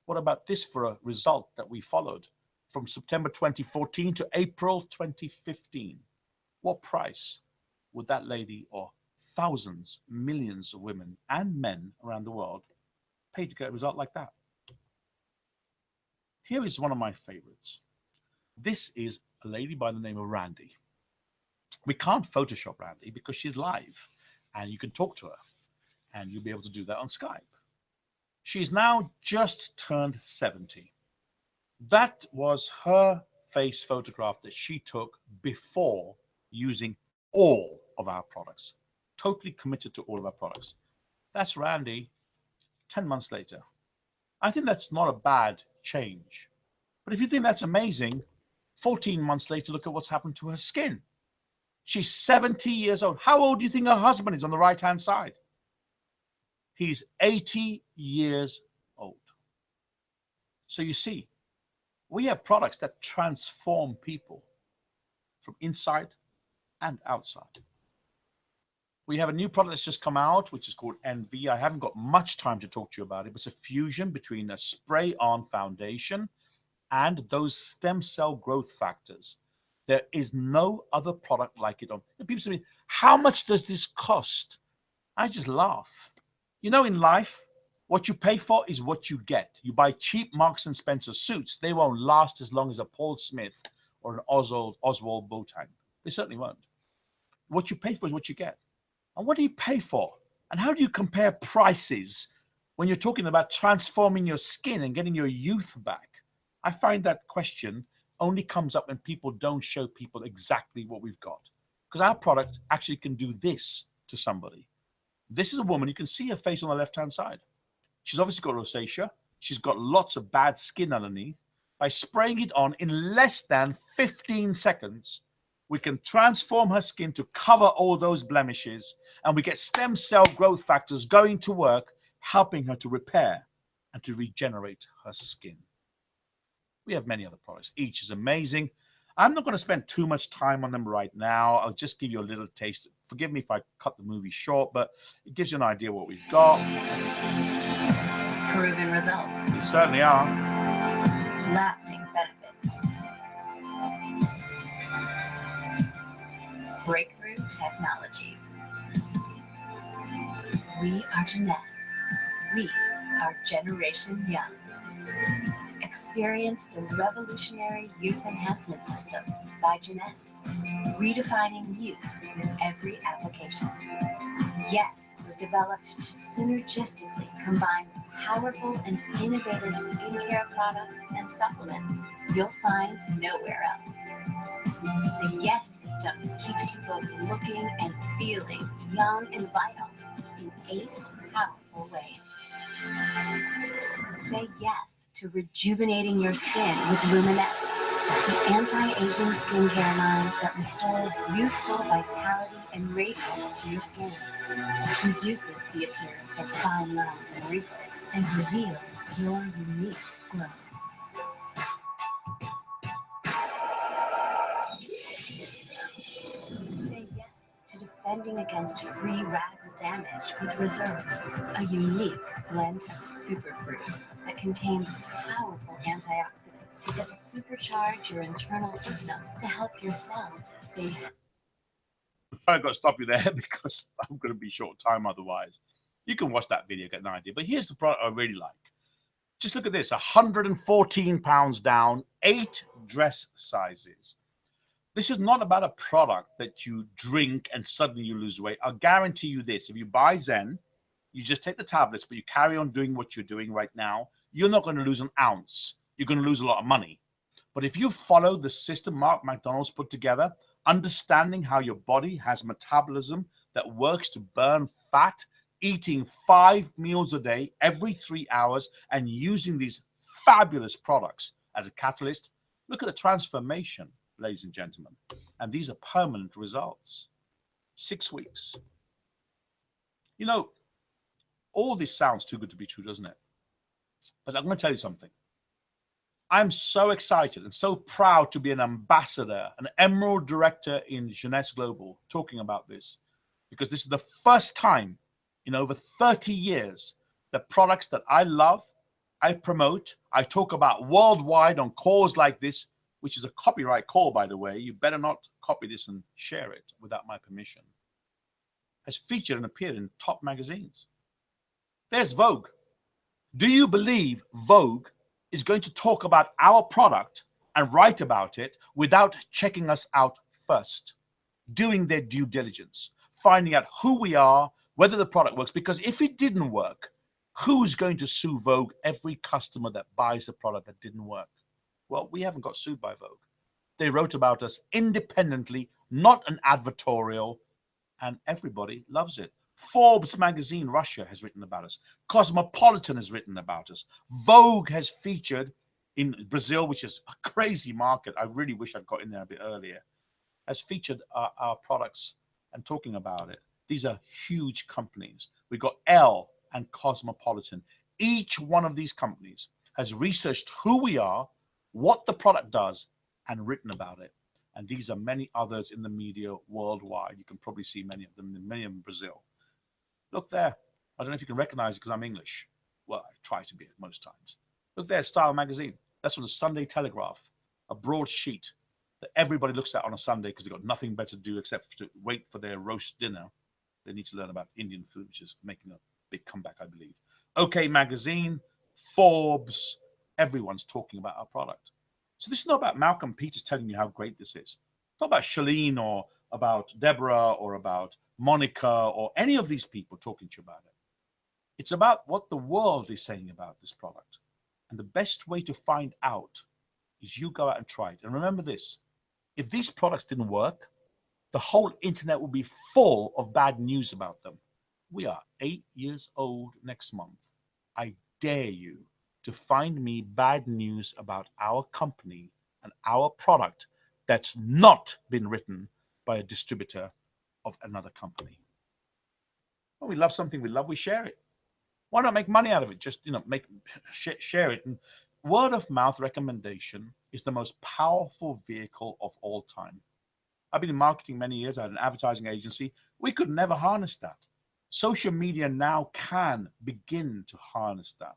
What about this for a result that we followed from September 2014 to April 2015? What price would that lady or thousands, millions of women and men around the world pay to get a result like that? Here is one of my favorites. This is a lady by the name of Randy. We can't Photoshop Randy because she's live and you can talk to her and you'll be able to do that on Skype. She's now just turned 70. That was her face photograph that she took before using all of our products. Totally committed to all of our products. That's Randy 10 months later. I think that's not a bad change. But if you think that's amazing, 14 months later, look at what's happened to her skin. She's 70 years old. How old do you think her husband is on the right-hand side? He's 80 years old. So you see, we have products that transform people from inside and outside. We have a new product that's just come out, which is called NV. I haven't got much time to talk to you about it, but it's a fusion between a spray-on foundation and those stem cell growth factors. There is no other product like it. People say to me, how much does this cost? I just laugh. In life, what you pay for is what you get. You buy cheap Marks and Spencer suits. They won't last as long as a Paul Smith or an Oswald Boateng. They certainly won't. What you pay for is what you get. And what do you pay for? And how do you compare prices when you're talking about transforming your skin and getting your youth back? I find that question only comes up when people don't show people exactly what we've got. Because our product actually can do this to somebody. This is a woman. You can see her face on the left-hand side. She's obviously got rosacea. she's got lots of bad skin underneath, by spraying it on in less than 15 seconds, we can transform her skin to cover all those blemishes, and we get stem cell growth factors going to work, helping her to repair and to regenerate her skin. We have many other products. Each is amazing. I'm not going to spend too much time on them right now. I'll just give you a little taste. Forgive me if I cut the movie short, but it gives you an idea what we've got. Proven results. We certainly are. Lasting benefits. Breakthrough technology. We are Jeunesse. We are Generation Young. Experience the revolutionary youth enhancement system by Jeunesse, redefining youth with every application. Yes was developed to synergistically combine powerful and innovative skincare products and supplements you'll find nowhere else. The Yes system keeps you both looking and feeling young and vital in 8 powerful ways. Say yes to rejuvenating your skin with Luminesse, the anti-aging skincare line that restores youthful vitality and radiance to your skin, reduces the appearance of fine lines and wrinkles, and reveals your unique glow. Say yes to defending against free radical damage with Reserve, a unique blend of superfruits that contains powerful antioxidants that supercharge your internal system to help your cells stay healthy. I've got to stop you there because I'm going to be short time otherwise. You can watch that video, get an idea. But here's the product I really like. Just look at this, 114 pounds down, 8 dress sizes. This is not about a product that you drink and suddenly you lose weight. I'll guarantee you this. If you buy Zen, you just take the tablets, but you carry on doing what you're doing right now, you're not going to lose an ounce. You're going to lose a lot of money. But if you follow the system Mark McDonald's put together, understanding how your body has metabolism that works to burn fat, eating 5 meals a day every 3 hours, and using these fabulous products as a catalyst, look at the transformation, ladies and gentlemen. And these are permanent results. 6 weeks. You know, all this sounds too good to be true, doesn't it? But I'm going to tell you something. I'm so excited and so proud to be an ambassador, an Emerald Director in Jeunesse Global, talking about this, because this is the first time in over 30 years that products that I love, I promote, I talk about worldwide on calls like this, which is a copyright call, by the way. You better not copy this and share it without my permission, has featured and appeared in top magazines. There's Vogue. Do you believe Vogue is going to talk about our product and write about it without checking us out first, doing their due diligence, finding out who we are, whether the product works? Because if it didn't work, who's going to sue Vogue, every customer that buys a product that didn't work? Well, we haven't got sued by Vogue. They wrote about us independently, not an advertorial, and everybody loves it. Forbes magazine Russia has written about us. Cosmopolitan has written about us. Vogue has featured in Brazil, which is a crazy market. I really wish I'd got in there a bit earlier. Has featured our products and talking about it. These are huge companies. We've got Elle and Cosmopolitan. Each one of these companies has researched who we are, what the product does, and written about it. And these are many others in the media worldwide. You can probably see many of them, many in Brazil. Look there. I don't know if you can recognize it because I'm English. Well, I try to be at most times. Look there, Style Magazine. That's from the Sunday Telegraph, a broad sheet that everybody looks at on a Sunday because they've got nothing better to do except to wait for their roast dinner. They need to learn about Indian food, which is making a big comeback, I believe. OK Magazine, Forbes, everyone's talking about our product. So this is not about Malcolm Peters telling you how great this is. It's not about Shalene or about Deborah or about Monica or any of these people talking to you about it. It's about what the world is saying about this product. And the best way to find out is you go out and try it. And remember this, if these products didn't work, the whole internet will be full of bad news about them. We are 8 years old next month. I dare you to find me bad news about our company and our product that's not been written by a distributor of another company. When we love something we love, we share it. Why not make money out of it? Just, share it. And word of mouth recommendation is the most powerful vehicle of all time. I've been in marketing many years. I had an advertising agency. We could never harness that. Social media now can begin to harness that.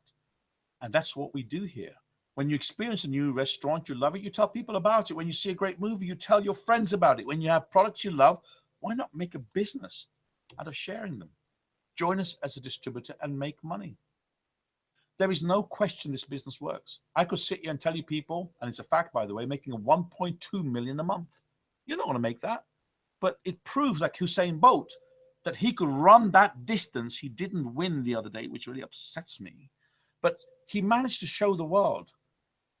And that's what we do here. When you experience a new restaurant, you love it, you tell people about it. When you see a great movie, you tell your friends about it. When you have products you love, why not make a business out of sharing them? Join us as a distributor and make money. There is no question this business works. I could sit here and tell you people, and it's a fact, by the way, making a 1.2 million a month. You're not going to make that. But it proves, like Usain Bolt, that he could run that distance. He didn't win the other day, which really upsets me. But he managed to show the world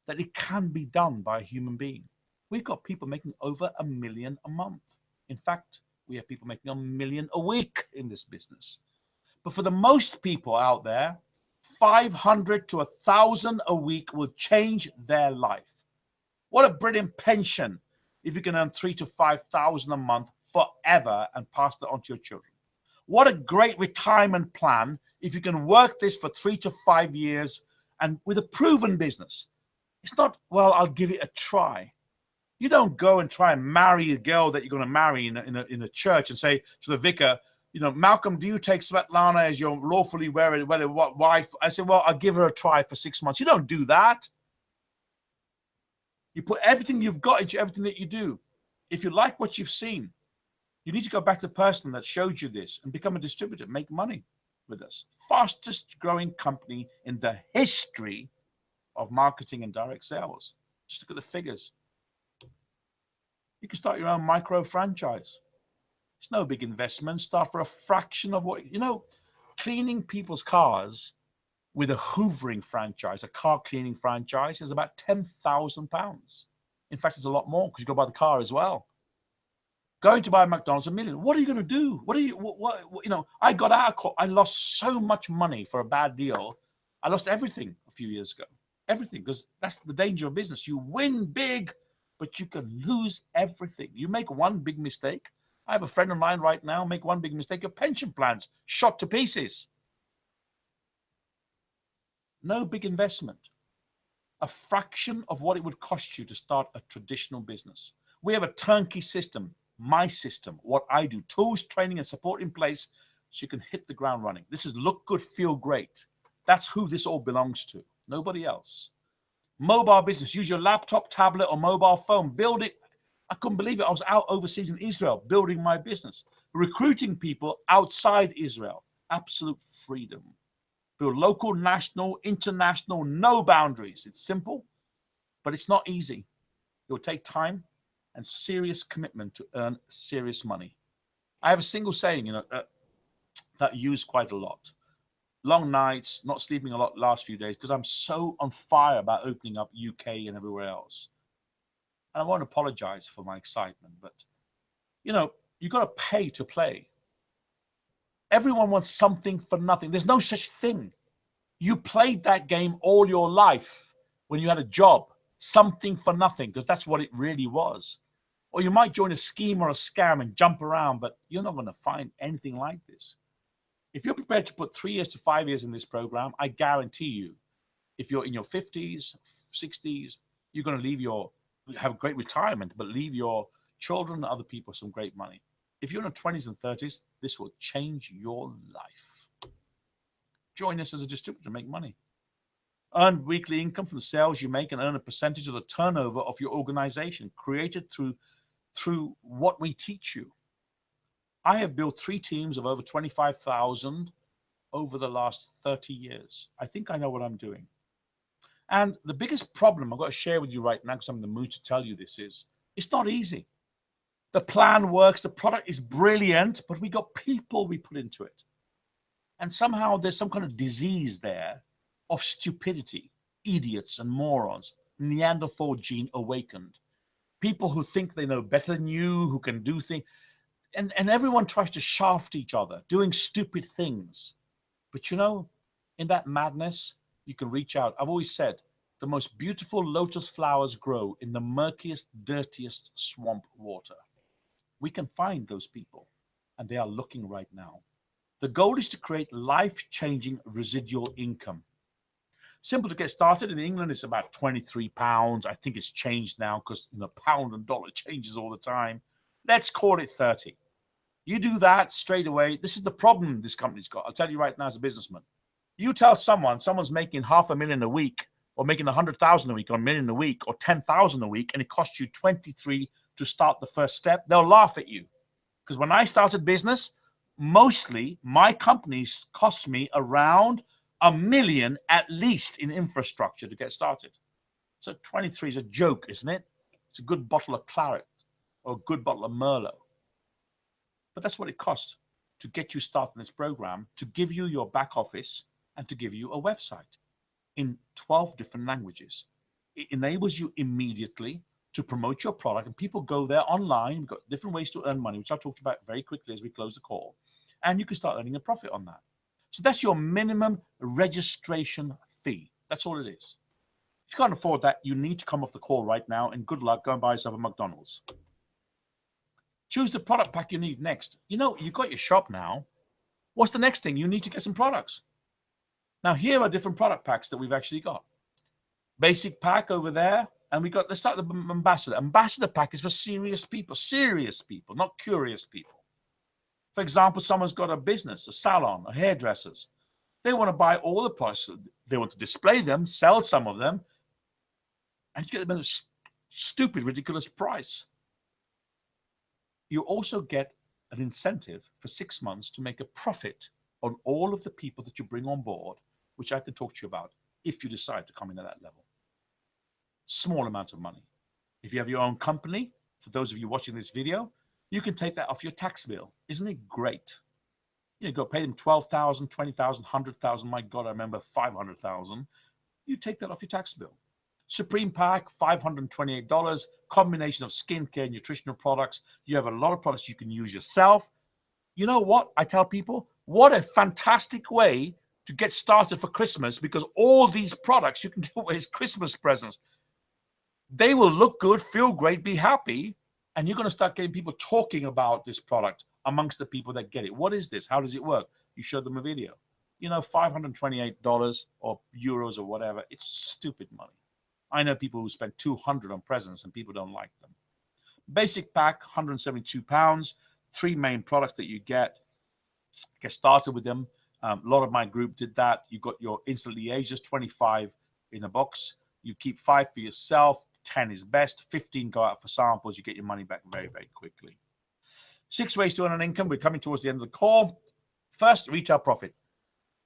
that it can be done by a human being. We've got people making over $1 million a month. In fact, we have people making $1 million a week in this business. But for the most people out there, 500 to 1,000 a week will change their life. What a brilliant pension if you can earn 3,000 to 5,000 a month forever and pass that on to your children. What a great retirement plan if you can work this for 3 to 5 years and with a proven business. It's not, well, I'll give it a try. You don't go and try and marry a girl that you're going to marry in a church and say to the vicar, Malcolm, do you take Svetlana as your lawfully wedded wife? I said, well, I'll give her a try for 6 months. You don't do that. You put everything you've got into everything that you do. If you like what you've seen, you need to go back to the person that showed you this and become a distributor, make money with us. Fastest growing company in the history of marketing and direct sales. Just look at the figures. You can start your own micro franchise. It's no big investment. Start for a fraction of what, cleaning people's cars with a hoovering franchise, a car cleaning franchise, is about £10,000. In fact, it's a lot more because you go buy the car as well. Going to buy a McDonald's $1 million. What are you going to do? I got out of court. I lost so much money for a bad deal. I lost everything a few years ago. Everything, because that's the danger of business. You win big, but you can lose everything. You make one big mistake. I have a friend of mine right now, make one big mistake, your pension plan's shot to pieces. No big investment. A fraction of what it would cost you to start a traditional business. We have a turnkey system, my system, what I do, tools, training, and support in place so you can hit the ground running. This is look good, feel great. That's who this all belongs to. Nobody else. Mobile business. Use your laptop, tablet, or mobile phone. Build it. I couldn't believe it. I was out overseas in Israel building my business, recruiting people outside Israel. Absolute freedom. Build local, national, international, no boundaries. It's simple, but it's not easy. It will take time and serious commitment to earn serious money. I have a single saying, that I use quite a lot. Long nights, not sleeping a lot last few days because I'm so on fire about opening up UK and everywhere else. And I won't apologize for my excitement, but, you got to pay to play. Everyone wants something for nothing. There's no such thing. You played that game all your life when you had a job, something for nothing, because that's what it really was. Or you might join a scheme or a scam and jump around, but you're not going to find anything like this. If you're prepared to put 3 years to 5 years in this program, I guarantee you, if you're in your 50s, 60s, you're going to have a great retirement, but leave your children and other people some great money. If you're in your 20s and 30s, this will change your life. Join us as a distributor to make money. Earn weekly income from the sales you make and earn a percentage of the turnover of your organization, created through what we teach you. I have built 3 teams of over 25,000 over the last 30 years. I think I know what I'm doing. And the biggest problem I've got to share with you right now, because I'm in the mood to tell you this, is it's not easy. The plan works, the product is brilliant, but we got people we put into it. And somehow there's some kind of disease there of stupidity, idiots and morons, Neanderthal gene awakened. People who think they know better than you, who can do things. And everyone tries to shaft each other, doing stupid things. But in that madness, you can reach out. I've always said the most beautiful lotus flowers grow in the murkiest, dirtiest swamp water. We can find those people, and they are looking right now. The goal is to create life-changing residual income. Simple to get started. In England, it's about £23. I think it's changed now because the pound and dollar changes all the time. Let's call it 30. You do that straight away. This is the problem this company's got. I'll tell you right now as a businessman. You tell someone's making $500,000 a week, or making 100,000 a week, or $1 million a week, or 10,000 a week, and it costs you 23 to start the first step, they'll laugh at you. Because when I started business, mostly my companies cost me around $1 million at least in infrastructure to get started. So 23 is a joke, isn't it? It's a good bottle of claret or a good bottle of Merlot. But that's what it costs to get you started in this program, to give you your back office and to give you a website in 12 different languages. It enables you immediately to promote your product, and people go there online. We've got different ways to earn money, which I'll talk about very quickly as we close the call, and you can start earning a profit on that. So that's your minimum registration fee. That's all it is. If you can't afford that, you need to come off the call right now, and good luck. Go and buy yourself a McDonald's. Choose the product pack you need next. You know, you've got your shop now. What's the next thing? You need to get some products. Now, here are different product packs that we've actually got. Basic pack over there. And let's start the ambassador. Ambassador pack is for serious people, not curious people. For example, someone's got a business, a salon, a hairdressers. They want to buy all the products. They want to display them, sell some of them, and you get them at a stupid, ridiculous price. You also get an incentive for 6 months to make a profit on all of the people that you bring on board, which I can talk to you about if you decide to come in at that level. Small amount of money. If you have your own company, for those of you watching this video, you can take that off your tax bill. Isn't it great? You go pay them 12,000, 20,000, 100,000. My God, I remember 500,000. You take that off your tax bill. Supreme Pack, $528. Combination of skincare, nutritional products. You have a lot of products you can use yourself. You know what? I tell people, what a fantastic way to get started for Christmas, because all these products you can give away as Christmas presents. They will look good, feel great, be happy, and you're going to start getting people talking about this product amongst the people that get it. What is this? How does it work? You show them a video. You know, $528 or euros or whatever. It's stupid money. I know people who spend $200 on presents and people don't like them. Basic pack, £172. 3 main products that you get. Get started with them. A lot of my group did that. You got your instant liaisons, 25 in a box. You keep 5 for yourself. 10 is best. 15 go out for samples. You get your money back very, very quickly. 6 ways to earn an income. We're coming towards the end of the call. First, retail profit.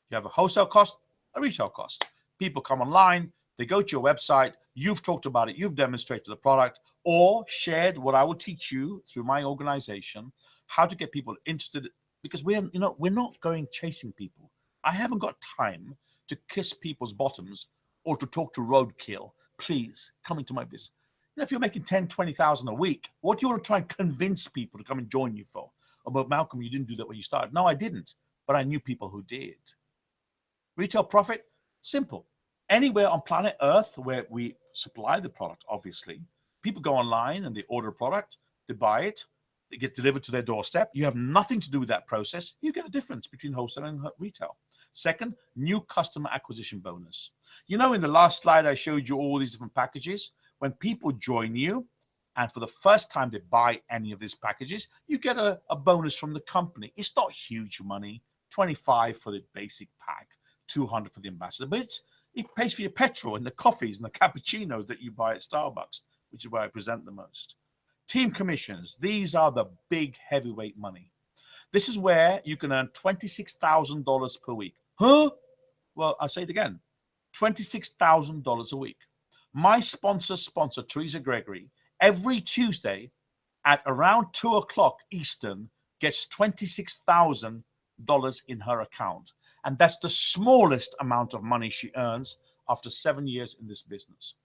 You have a wholesale cost, a retail cost. People come online. They go to your website. You've talked about it. You've demonstrated the product or shared what I will teach you through my organization, how to get people interested, because we're not going chasing people. I haven't got time to kiss people's bottoms or to talk to roadkill. Please come into my business. If you're making 10, 20,000 a week, what do you want to try and convince people to come and join you for? Oh, but Malcolm, you didn't do that when you started. No, I didn't, but I knew people who did. Retail profit, simple. Anywhere on planet Earth where we supply the product, obviously, people go online and they order a product, they buy it, they get delivered to their doorstep. You have nothing to do with that process. You get a difference between wholesale and retail. Second, new customer acquisition bonus. You know, in the last slide, I showed you all these different packages. When people join you, and for the first time they buy any of these packages, you get a bonus from the company. It's not huge money, 25 for the basic pack, 200 for the ambassador, but it pays for your petrol and the coffees and the cappuccinos that you buy at Starbucks, which is where I present the most. Team commissions. These are the big heavyweight money. This is where you can earn $26,000 per week. Huh? Well, I'll say it again. $26,000 a week. My sponsor, Teresa Gregory, every Tuesday at around 2 o'clock Eastern, gets $26,000 in her account. And that's the smallest amount of money she earns after 7 years in this business.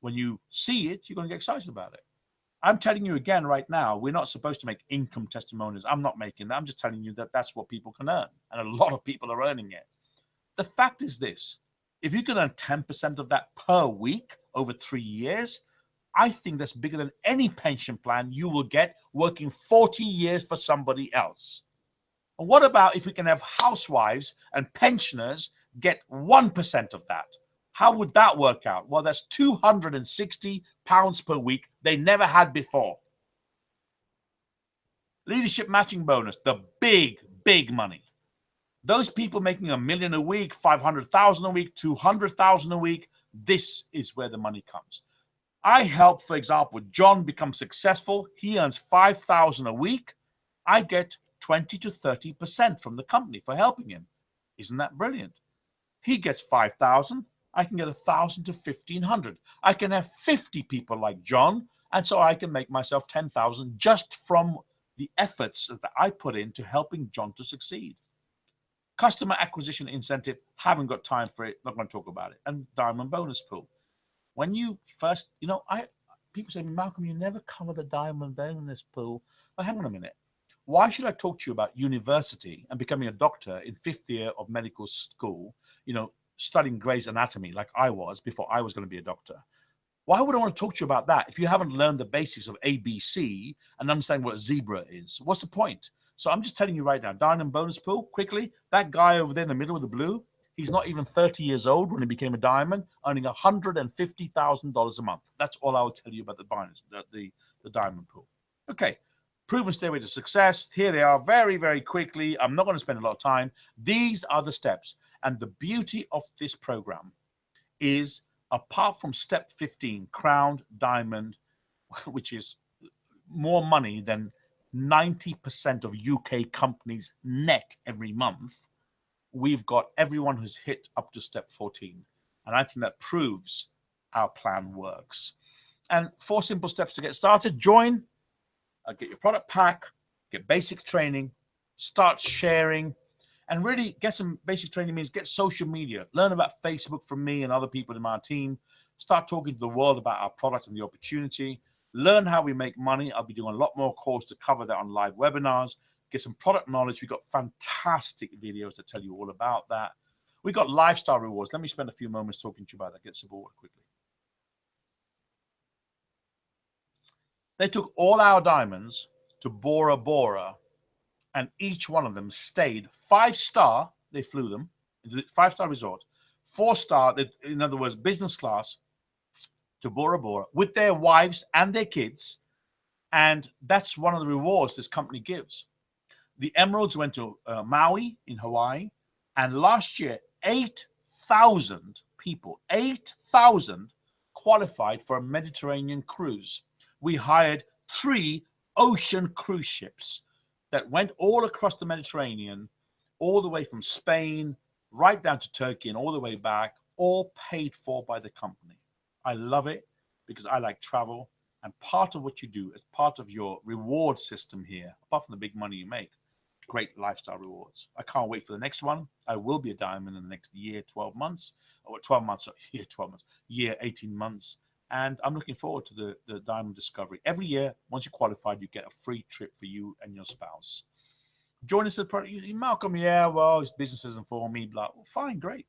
When you see it, you're going to get excited about it. I'm telling you again right now, we're not supposed to make income testimonials. I'm not making that. I'm just telling you that that's what people can earn. And a lot of people are earning it. The fact is this. If you can earn 10% of that per week over 3 years, I think that's bigger than any pension plan you will get working 40 years for somebody else. And what about if we can have housewives and pensioners get 1% of that? How would that work out? Well, that's £260 per week they never had before. Leadership matching bonus, the big, big money. Those people making $1 million a week, 500,000 a week, 200,000 a week, this is where the money comes. I help, for example, John become successful. He earns 5,000 a week. I get 20 to 30% from the company for helping him. Isn't that brilliant? He gets 5,000. I can get 1,000 to 1,500. I can have 50 people like John, and so I can make myself 10,000 just from the efforts that I put into helping John to succeed. Customer acquisition incentive, haven't got time for it, not going to talk about it. And diamond bonus pool. When you first, people say, Malcolm, you never cover the diamond bonus pool. Well, hang on a minute. Why should I talk to you about university and becoming a doctor in 5th year of medical school, studying Gray's Anatomy like I was before I was going to be a doctor? Why would I want to talk to you about that if you haven't learned the basics of ABC and understand what a zebra is? What's the point? So I'm just telling you right now, diamond bonus pool, quickly, that guy over there in the middle with the blue, he's not even 30 years old when he became a diamond, earning $150,000 a month. That's all I will tell you about the diamond pool. Okay, proven stairway to success. Here they are very, very quickly. I'm not going to spend a lot of time. These are the steps. And the beauty of this program is, apart from step 15, crown, diamond, which is more money than 90% of UK companies net every month, we've got everyone who's hit up to step 14. And I think that proves our plan works. And 4 simple steps to get started. Join, get your product pack, get basic training, start sharing, and really get some basic training. Means get social media, learn about Facebook from me and other people in my team, start talking to the world about our product and the opportunity, learn how we make money. I'll be doing a lot more calls to cover that on live webinars, get some product knowledge. We've got fantastic videos that tell you all about that. We've got lifestyle rewards. Let me spend a few moments talking to you about that. Get some more quickly. They took all our diamonds to Bora Bora, and each one of them stayed 5-star. They flew them, 5-star resort, 4-star, in other words, business class, to Bora Bora with their wives and their kids. And that's one of the rewards this company gives. The Emeralds went to Maui in Hawaii. And last year, 8,000 people, 8,000 qualified for a Mediterranean cruise. We hired 3 ocean cruise ships that went all across the Mediterranean, all the way from Spain, right down to Turkey and all the way back, all paid for by the company. I love it because I like travel. And part of what you do as part of your reward system here, apart from the big money you make, great lifestyle rewards. I can't wait for the next one. I will be a diamond in the next year, 12 months, or 12 months, year, 18 months. And I'm looking forward to the Diamond Discovery. Every year, once you're qualified, you get a free trip for you and your spouse. Join us at the product. Malcolm, yeah, well, his business isn't for me, blah. Well, fine, great.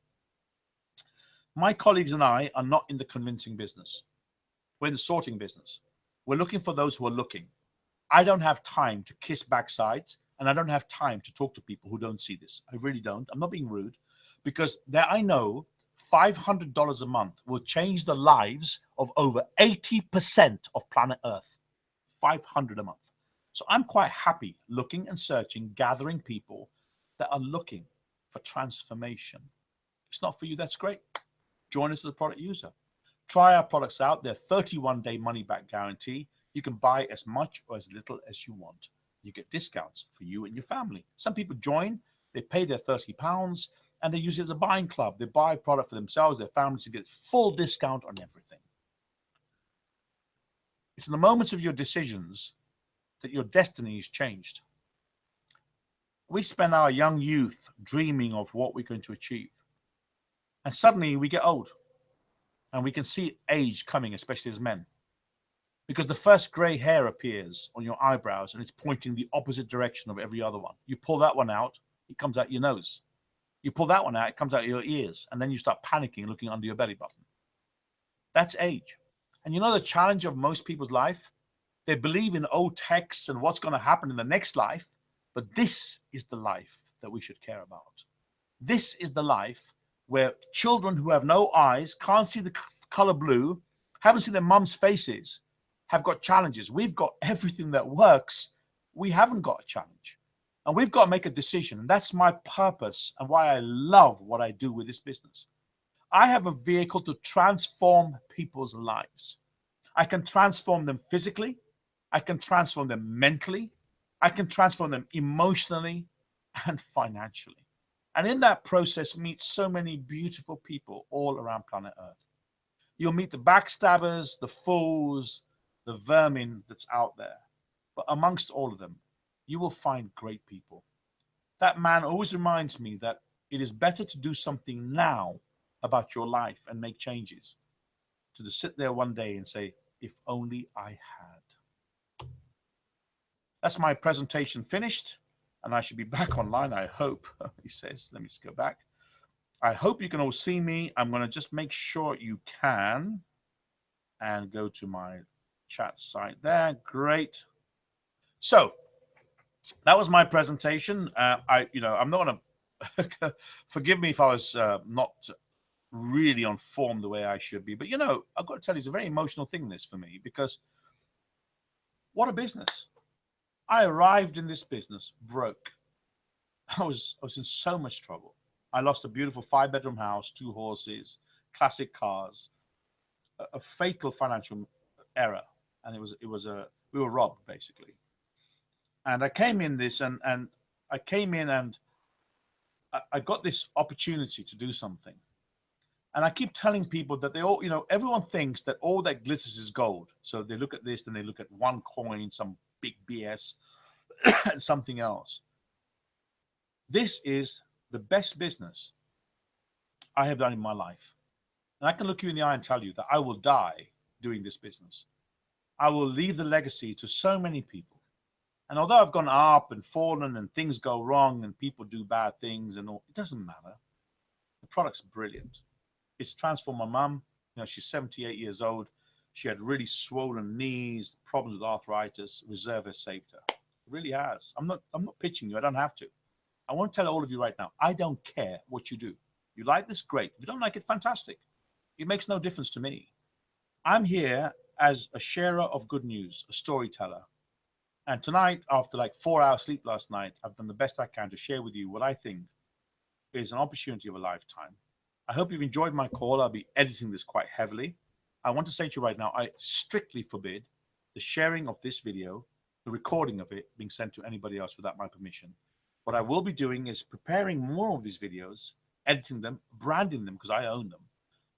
My colleagues and I are not in the convincing business. We're in the sorting business. We're looking for those who are looking. I don't have time to kiss backsides, and I don't have time to talk to people who don't see this. I really don't. I'm not being rude, because there I know $500 a month will change the lives of over 80% of planet Earth. $500 a month. So I'm quite happy looking and searching, gathering people that are looking for transformation. It's not for you, that's great. Join us as a product user. Try our products out. They're 31-day money-back guarantee. You can buy as much or as little as you want. You get discounts for you and your family. Some people join, they pay their £30, and they use it as a buying club. They buy a product for themselves, their families, to get full discount on everything. It's in the moments of your decisions that your destiny is changed. We spend our young youth dreaming of what we're going to achieve. And suddenly we get old. And we can see age coming, especially as men. Because the first gray hair appears on your eyebrows and it's pointing the opposite direction of every other one. You pull that one out, it comes out your nose. You pull that one out, it comes out of your ears, and then you start panicking, looking under your belly button. That's age. And you know the challenge of most people's life? They believe in old texts and what's going to happen in the next life, but this is the life that we should care about. This is the life where children who have no eyes, can't see the color blue, haven't seen their mum's faces, have got challenges. We've got everything that works. We haven't got a challenge. And we've got to make a decision. And that's my purpose and why I love what I do with this business. I have a vehicle to transform people's lives. I can transform them physically. I can transform them mentally. I can transform them emotionally and financially. And in that process, meet so many beautiful people all around planet Earth. You'll meet the backstabbers, the fools, the vermin that's out there. But amongst all of them, you will find great people. That man always reminds me that it is better to do something now about your life and make changes, to sit there one day and say, if only I had. That's my presentation finished, and I should be back online, I hope. He says, let me just go back. I hope you can all see me. I'm going to just make sure you can, and go to my chat site there. Great. So that was my presentation. I'm not going to forgive me if I was not really on form the way I should be, but I've got to tell you, it's a very emotional thing, this, for me, because what a business. I arrived in this business broke. I was in so much trouble. I lost a beautiful 5-bedroom house, 2 horses, classic cars, a fatal financial error, and we were robbed, basically. And I came in this, and I got this opportunity to do something. And I keep telling people that they all, everyone thinks that all that glitters is gold. So they look at this, then they look at one coin, some big BS, and something else. This is the best business I have done in my life. And I can look you in the eye and tell you that I will die doing this business. I will leave the legacy to so many people. And although I've gone up and fallen and things go wrong and people do bad things and all, it doesn't matter. The product's brilliant. It's transformed my mum. She's 78 years old. She had really swollen knees, problems with arthritis. Reserve has saved her. It really has. I'm not pitching you. I don't have to. I want to tell all of you right now, I don't care what you do. You like this, great. If you don't like it, fantastic. It makes no difference to me. I'm here as a sharer of good news, a storyteller. And tonight, after like 4 hours sleep last night, I've done the best I can to share with you what I think is an opportunity of a lifetime. I hope you've enjoyed my call. I'll be editing this quite heavily. I want to say to you right now, I strictly forbid the sharing of this video, the recording of it being sent to anybody else without my permission. What I will be doing is preparing more of these videos, editing them, branding them because I own them,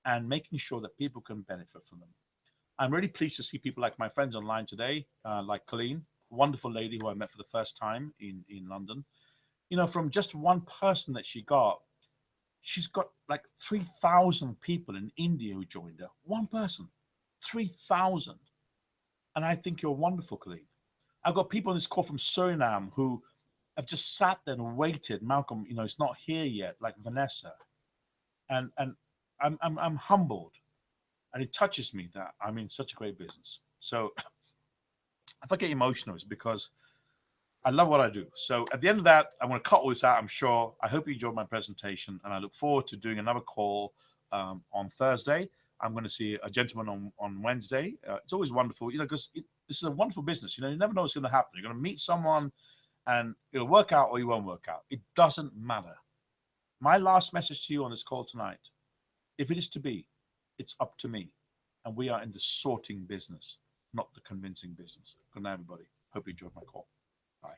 and making sure that people can benefit from them. I'm really pleased to see people like my friends online today, like Colleen, wonderful lady who I met for the first time in London. From just one person that she's got like 3,000 people in India who joined her. One person, 3,000. And I think you're wonderful, Colleen. I've got people on this call from Suriname who have just sat there and waited. Malcolm, it's not here yet, like Vanessa. And I'm humbled. And it touches me that I'm in such a great business. So if I get emotional, it's because I love what I do. So at the end of that, I'm going to cut all this out, I'm sure. I hope you enjoyed my presentation, and I look forward to doing another call on Thursday. I'm going to see a gentleman on Wednesday. It's always wonderful, because this is a wonderful business. You never know what's going to happen. You're going to meet someone, and it'll work out or you won't work out. It doesn't matter. My last message to you on this call tonight, if it is to be, it's up to me. And we are in the sorting business, not the convincing business. Good night, everybody. Hope you enjoyed my call. Bye.